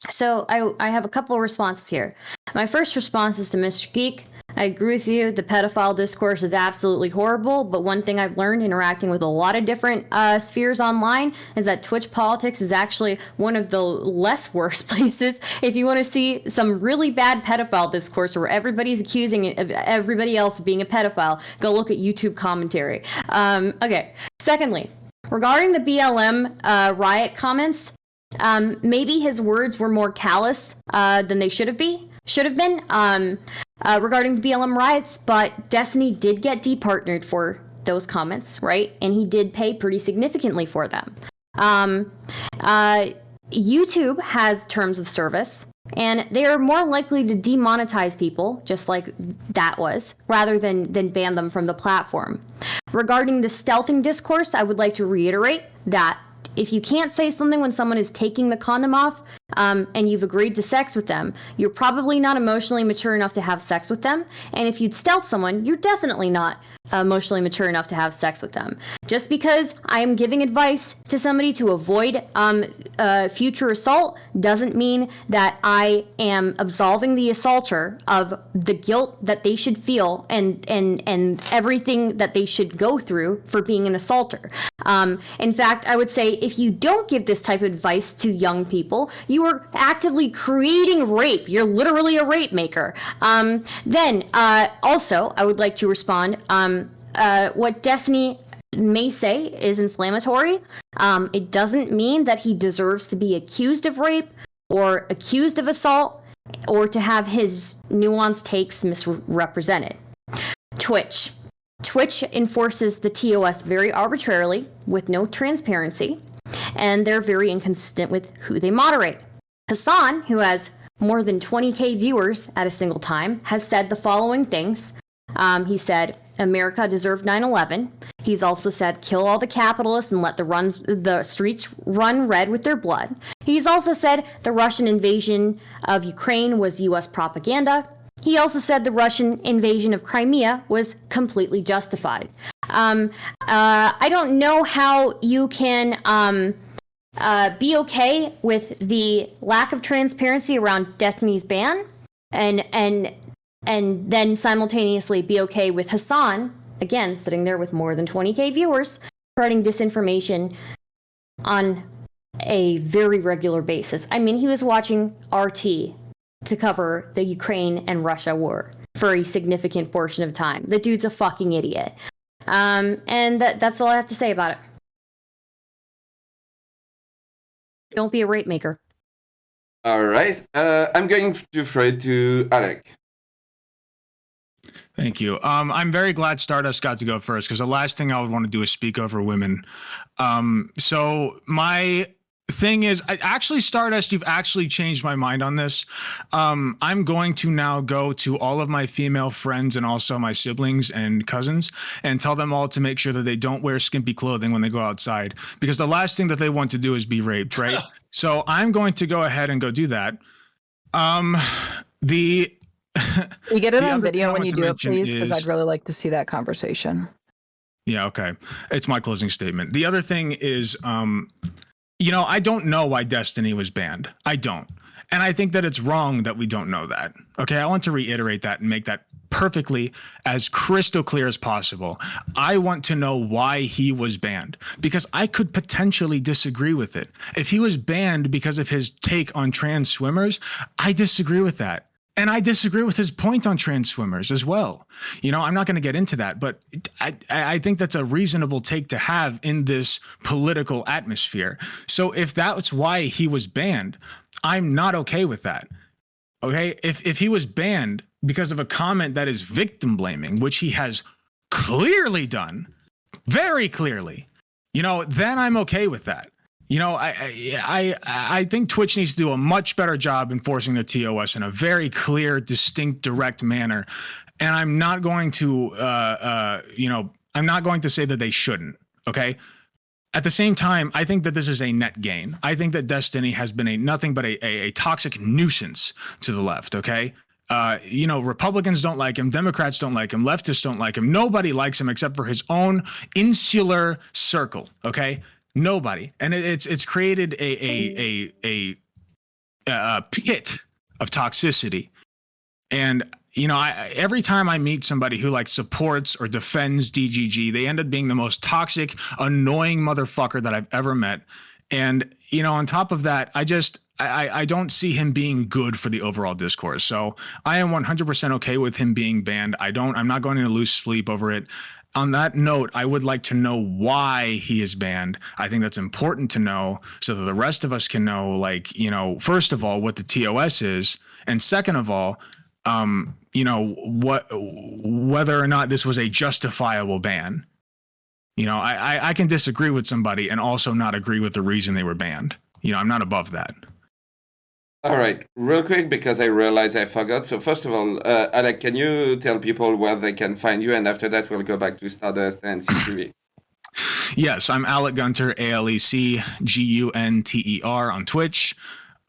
So I have a couple of responses here. My first response is to Mr. Geek. I agree with you. The pedophile discourse is absolutely horrible. But one thing I've learned interacting with a lot of different spheres online is that Twitch politics is actually one of the less worse places. If you want to see some really bad pedophile discourse where everybody's accusing everybody else of being a pedophile, go look at YouTube commentary. Okay. Secondly, regarding the BLM riot comments, Maybe his words were more callous than they should have been regarding the BLM riots, but Destiny did get departnered for those comments, right? And he did pay pretty significantly for them. YouTube has terms of service, and they are more likely to demonetize people, just like that was, rather than ban them from the platform. Regarding the stealthing discourse, I would like to reiterate that if you can't say something when someone is taking the condom off, and you've agreed to sex with them, you're probably not emotionally mature enough to have sex with them. And if you'd stealth someone, you're definitely not emotionally mature enough to have sex with them. Just because I am giving advice to somebody to avoid future assault doesn't mean that I am absolving the assaulter of the guilt that they should feel and everything that they should go through for being an assaulter. In fact, I would say if you don't give this type of advice to young people, you are actively creating rape. You're literally a rape maker. Then also, I would like to respond. What Destiny may say is inflammatory. It doesn't mean that he deserves to be accused of rape or accused of assault or to have his nuanced takes misrepresented. Twitch enforces the TOS very arbitrarily with no transparency, and they're very inconsistent with who they moderate. Hassan, who has more than 20K viewers at a single time, has said the following things. He said, America deserved 9/11. He's also said, kill all the capitalists and let the streets run red with their blood. He's also said the Russian invasion of Ukraine was U.S. propaganda. He also said the Russian invasion of Crimea was completely justified. I don't know how you can be okay with the lack of transparency around Destiny's ban and then simultaneously be okay with Hassan, again, sitting there with more than 20K viewers, spreading disinformation on a very regular basis. I mean, he was watching RT to cover the Ukraine and Russia war for a significant portion of time. The dude's a fucking idiot. And that's all I have to say about it. Don't be a rape maker. All right. I'm going to throw it to Alec. Thank you. I'm very glad Stardust got to go first because the last thing I would want to do is speak over women. So my thing is, Stardust, you've actually changed my mind on this. I'm going to now go to all of my female friends and also my siblings and cousins and tell them all to make sure that they don't wear skimpy clothing when they go outside, because the last thing that they want to do is be raped, right? So I'm going to go ahead and go do that. We get it on video when you do it, please, because I'd really like to see that conversation. Yeah, okay. It's my closing statement. The other thing is, I don't know why Destiny was banned. I don't. And I think that it's wrong that we don't know that. Okay, I want to reiterate that and make that perfectly as crystal clear as possible. I want to know why he was banned, because I could potentially disagree with it. If he was banned because of his take on trans swimmers, I disagree with that. And I disagree with his point on trans swimmers as well. I'm not going to get into that, but I think that's a reasonable take to have in this political atmosphere. So if that's why he was banned, I'm not okay with that. Okay? If he was banned because of a comment that is victim blaming, which he has clearly done, very clearly, then I'm okay with that. I think Twitch needs to do a much better job enforcing the TOS in a very clear, distinct, direct manner. And I'm not going to, I'm not going to say that they shouldn't. Okay. At the same time, I think that this is a net gain. I think that Destiny has been nothing but a toxic nuisance to the left. Okay. Republicans don't like him. Democrats don't like him. Leftists don't like him. Nobody likes him except for his own insular circle. Okay. Nobody, and it's created a pit of toxicity. And every time I meet somebody who supports or defends DGG, they end up being the most toxic, annoying motherfucker that I've ever met. And on top of that, I don't see him being good for the overall discourse. So I am 100% okay with him being banned. I'm not going to lose sleep over it. On that note, I would like to know why he is banned. I think that's important to know so that the rest of us can know, like, you know, first of all, what the TOS is. And second of all, you know, whether or not this was a justifiable ban. You know, I can disagree with somebody and also not agree with the reason they were banned. You know, I'm not above that. All right, real quick, because I realized I forgot. So first of all, Alec, can you tell people where they can find you? And after that, we'll go back to Stardust and CTV. Yes, I'm Alec Gunter, AlecGunter on Twitch.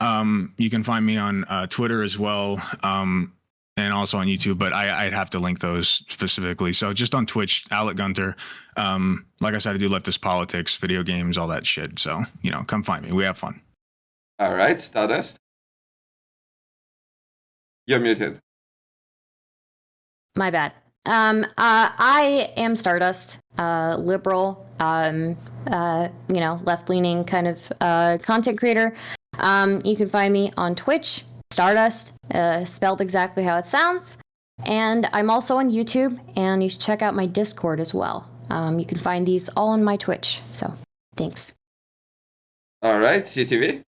You can find me on Twitter as well, and also on YouTube, but I'd have to link those specifically. So just on Twitch, Alec Gunter. Like I said, I do leftist politics, video games, all that shit. So, you know, come find me. We have fun. All right, Stardust. You're muted. My bad. I am Stardust, liberal, you know, left-leaning kind of content creator. You can find me on Twitch, Stardust, spelled exactly how it sounds. And I'm also on YouTube, and you should check out my Discord as well. You can find these all on my Twitch. So, thanks. All right, CTV.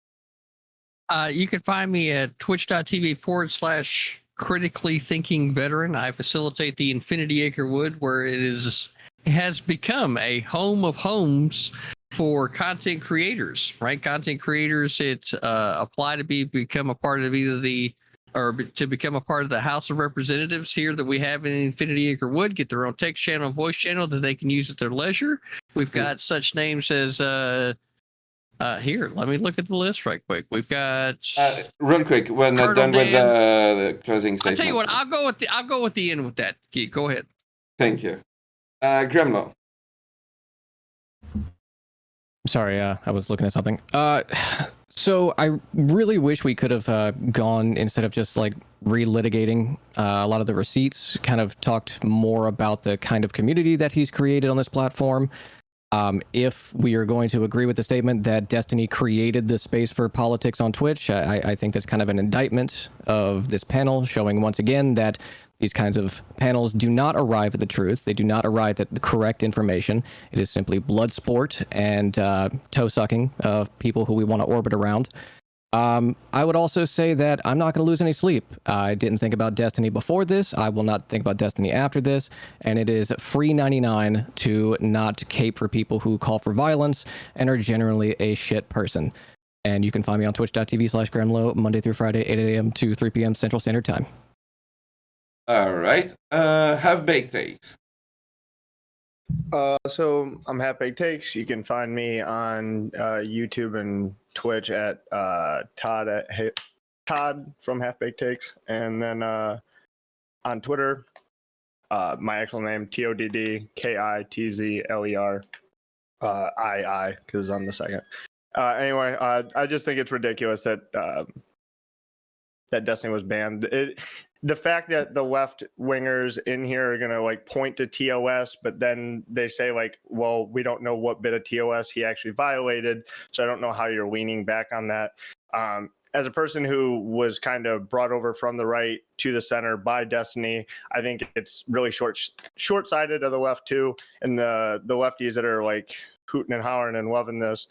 You can find me at twitch.tv/critically thinking veteran. I facilitate the Infinity Acre Wood, where it has become a home of homes for content creators, right? Content creators, it's apply to become a part of to become a part of the House of Representatives here that we have in Infinity Acre Wood, get their own text channel and voice channel that they can use at their leisure. We've got such names as here, let me look at the list right quick. We've got real quick, when Colonel done with Dan. the closing statement. I'll tell you what, I'll go with the end with that. Go ahead. Thank you. Gremlo. Sorry, I was looking at something. So I really wish we could have gone, instead of just like relitigating a lot of the receipts, kind of talked more about the kind of community that he's created on this platform. If we are going to agree with the statement that Destiny created the space for politics on Twitch, I think that's kind of an indictment of this panel, showing once again that these kinds of panels do not arrive at the truth. They do not arrive at the correct information. It is simply blood sport and toe-sucking of people who we want to orbit around. I would also say that I'm not going to lose any sleep. I didn't think about Destiny before this. I will not think about Destiny after this. And it is free 99 to not cape for people who call for violence and are generally a shit person. And you can find me on twitch.tv/Gremlo Monday through Friday, 8 a.m. to 3 p.m. Central Standard Time. All right. Half-baked takes. So I'm Half-Baked Takes. You can find me on YouTube and Twitch at Todd from Half-Baked Takes, and then on Twitter, my actual name TODDKITZLER II, because I'm the second. Anyway, I just think it's ridiculous that that Destiny was banned. The fact that the left wingers in here are going to like point to TOS, but then they say like, well, we don't know what bit of TOS he actually violated. So I don't know how you're leaning back on that. As a person who was kind of brought over from the right to the center by Destiny, I think it's really short-sighted of the left too. And the lefties that are like hooting and hollering and loving this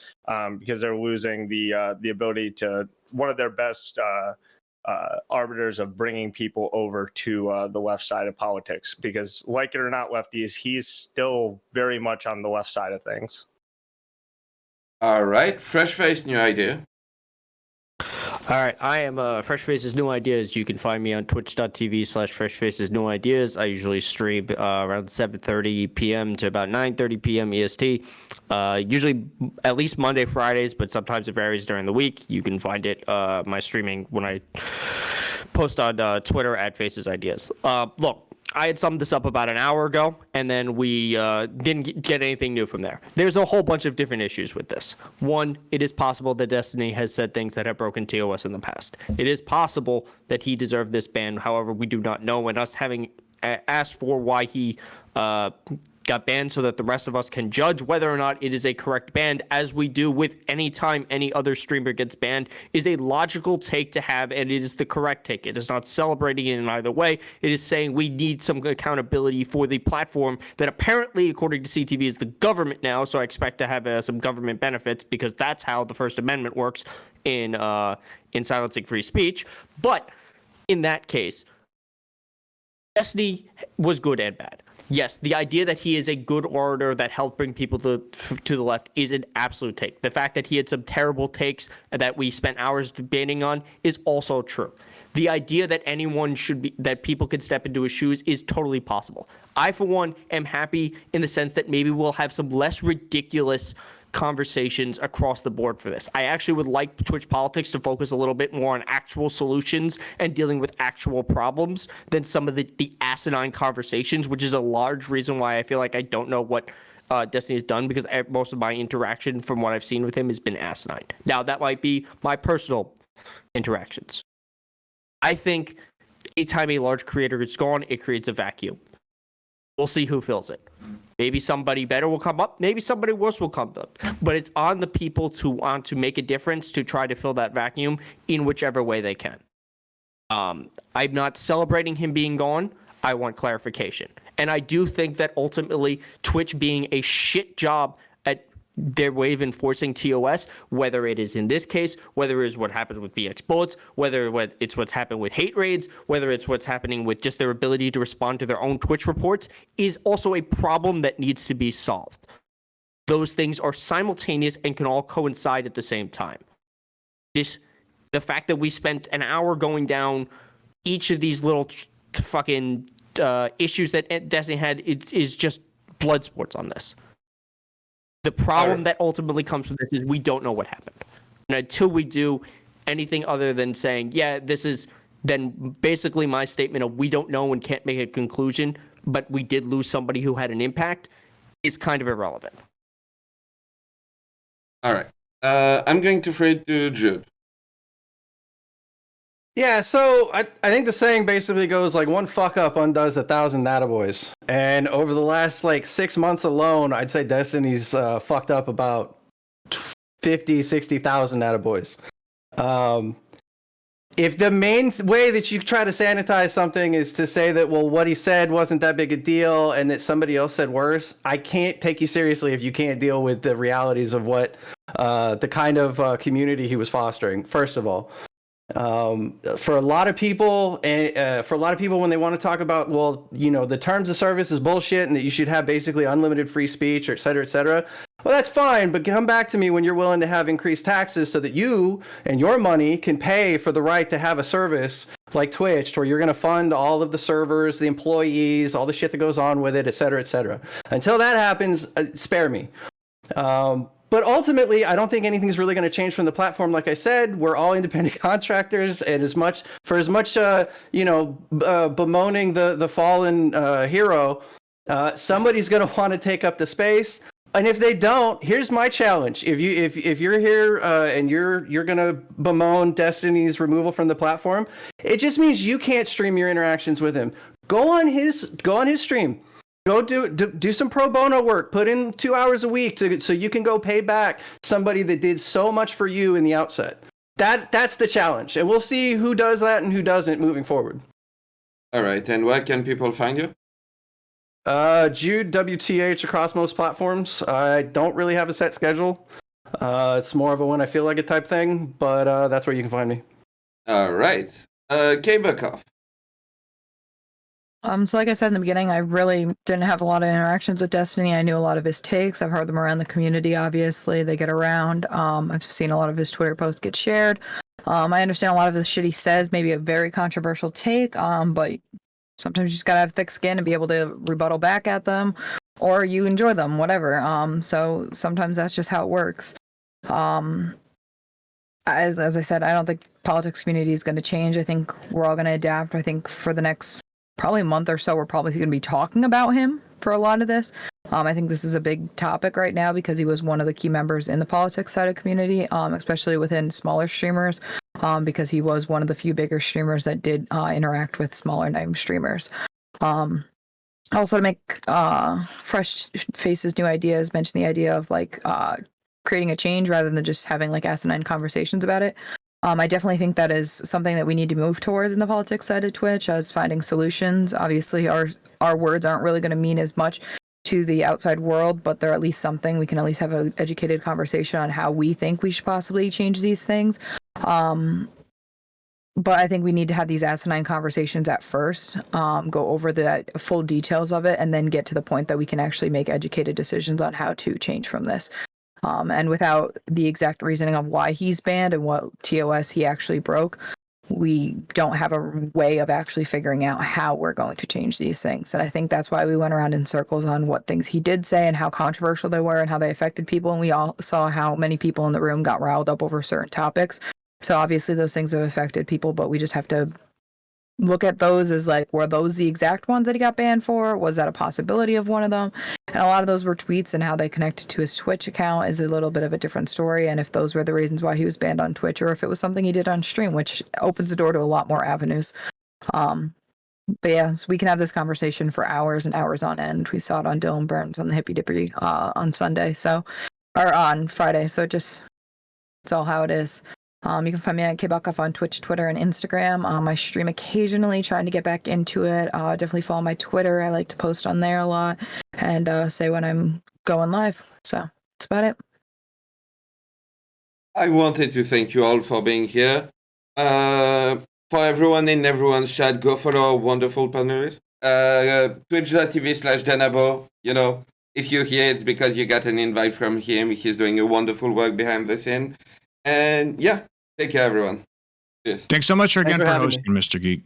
because they're losing the ability to one of their best arbiters of bringing people over to the left side of politics, because like it or not, lefties, he's still very much on the left side of things. All right, fresh face, new idea. All right, I am Fresh Faces New Ideas. You can find me on twitch.tv/Fresh Faces New Ideas. I usually stream around 7:30 p.m. to about 9:30 p.m. EST. Usually at least Monday, Fridays, but sometimes it varies during the week. You can find it my streaming when I post on Twitter at Faces Ideas. Look, I had summed this up about an hour ago, and then we didn't get anything new from there. There's a whole bunch of different issues with this. One, it is possible that Destiny has said things that have broken TOS in the past. It is possible that he deserved this ban. However, we do not know, and us having asked for why he got banned so that the rest of us can judge whether or not it is a correct ban, as we do with any time any other streamer gets banned, is a logical take to have, and it is the correct take. It is not celebrating it in either way. It is saying we need some accountability for the platform that apparently, according to CTV, is the government now, so I expect to have some government benefits, because that's how the First Amendment works in silencing free speech. But in that case, Destiny was good and bad. Yes, the idea that he is a good orator that helped bring people to the left is an absolute take. The fact that he had some terrible takes that we spent hours debating on is also true. The idea that that people could step into his shoes is totally possible. I, for one, am happy in the sense that maybe we'll have some less ridiculous conversations across the board for this. I actually would like Twitch politics to focus a little bit more on actual solutions and dealing with actual problems than some of the asinine conversations, which is a large reason why I feel like I don't know what Destiny has done, because most of my interaction from what I've seen with him has been asinine. Now, that might be my personal interactions. I think anytime a large creator is gone, it creates a vacuum. We'll see who fills it. Maybe somebody better will come up. Maybe somebody worse will come up. But it's on the people to want to make a difference to try to fill that vacuum in whichever way they can. I'm not celebrating him being gone. I want clarification. And I do think that ultimately Twitch being a shit job at their way of enforcing TOS, whether it is in this case, whether it is what happens with BX Bullets, whether it's what's happened with hate raids, whether it's what's happening with just their ability to respond to their own Twitch reports, is also a problem that needs to be solved. Those things are simultaneous and can all coincide at the same time. The fact that we spent an hour going down each of these little fucking issues that Destiny had is just blood sports on this. The problem that ultimately comes from this is we don't know what happened. And until we do anything other than saying, yeah, this is then basically my statement of we don't know and can't make a conclusion, but we did lose somebody who had an impact, is kind of irrelevant. All right. I'm going to throw it to Jude. Yeah, so I think the saying basically goes like one fuck up undoes 1,000 attaboys. And over the last 6 months alone, I'd say Destiny's fucked up about 50, 60,000 attaboys. If the main way that you try to sanitize something is to say that, well, what he said wasn't that big a deal and that somebody else said worse, I can't take you seriously if you can't deal with the realities of what the kind of community he was fostering, first of all. For a lot of people, when they want to talk about, well, the terms of service is bullshit and that you should have basically unlimited free speech, or et cetera, well, that's fine, but come back to me when you're willing to have increased taxes so that you and your money can pay for the right to have a service like Twitch, where you're going to fund all of the servers, the employees, all the shit that goes on with it, et cetera, et cetera. Until that happens, spare me. But ultimately, I don't think anything's really going to change from the platform. Like I said, we're all independent contractors, and as much bemoaning the fallen hero, somebody's going to want to take up the space. And if they don't, here's my challenge: if you're here and you're going to bemoan Destiny's removal from the platform, it just means you can't stream your interactions with him. Go on his stream. Go do some pro bono work. Put in 2 hours a week so you can go pay back somebody that did so much for you in the outset. That's the challenge, and we'll see who does that and who doesn't moving forward. All right, and where can people find you? Jude WTH across most platforms. I don't really have a set schedule. It's more of a when I feel like it type thing, but that's where you can find me. All right, Kabakov. So like I said in the beginning, I really didn't have a lot of interactions with Destiny. I knew a lot of his takes. I've heard them around the community, obviously. They get around. I've seen a lot of his Twitter posts get shared. I understand a lot of the shit he says, maybe a very controversial take, but sometimes you just gotta have thick skin and be able to rebuttal back at them, or you enjoy them, whatever. So sometimes that's just how it works. As I said, I don't think the politics community is going to change. I think we're all going to adapt. I think for the next probably a month or so, we're probably going to be talking about him for a lot of this. I think this is a big topic right now because he was one of the key members in the politics side of the community, especially within smaller streamers, because he was one of the few bigger streamers that did interact with smaller name streamers. Also to make fresh faces, new ideas, mention the idea of like creating a change rather than just having like asinine conversations about it. I definitely think that is something that we need to move towards in the politics side of Twitch, as finding solutions. Obviously, our words aren't really going to mean as much to the outside world, but they're at least something. We can at least have an educated conversation on how we think we should possibly change these things. But I think we need to have these asinine conversations at first, go over the full details of it, and then get to the point that we can actually make educated decisions on how to change from this. And without the exact reasoning of why he's banned and what TOS he actually broke, we don't have a way of actually figuring out how we're going to change these things. And I think that's why we went around in circles on what things he did say and how controversial they were and how they affected people. And we all saw how many people in the room got riled up over certain topics. So obviously those things have affected people, but we just have to look at those as like, were those the exact ones that he got banned for? Was that a possibility of one of them? And a lot of those were tweets, and how they connected to his Twitch account is a little bit of a different story. And if those were the reasons why he was banned on Twitch, or if it was something he did on stream, which opens the door to a lot more avenues. But yeah, so we can have this conversation for hours and hours on end. We saw it on Dylan Burns on the Hippy Dippy on Sunday, or on Friday. So it's all how it is. You can find me at KBuckoff on Twitch, Twitter, and Instagram. I stream occasionally, trying to get back into it. Definitely follow my Twitter. I like to post on there a lot and say when I'm going live. So that's about it. I wanted to thank you all for being here. For everyone in everyone's chat, go follow our wonderful panelists. Twitch.tv/danabo. You know, if you're here, it's because you got an invite from him. He's doing a wonderful work behind the scene. And yeah, take care, everyone. Cheers. Thanks so much again for having hosting, Mr. Geek.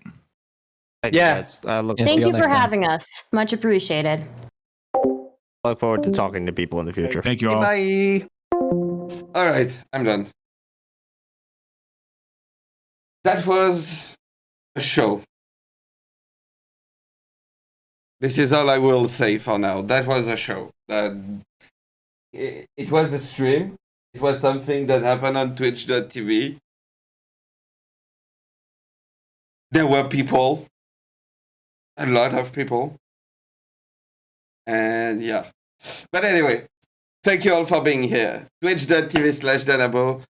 Thank you, guys. Thank you for having us. Much appreciated. Look forward to talking to people in the future. Thank you all. Bye. All right, I'm done. That was a show. This is all I will say for now. That was a show. It was a stream. It was something that happened on Twitch.tv. There were people. A lot of people. And yeah. But anyway, thank you all for being here. Twitch.tv/danabo.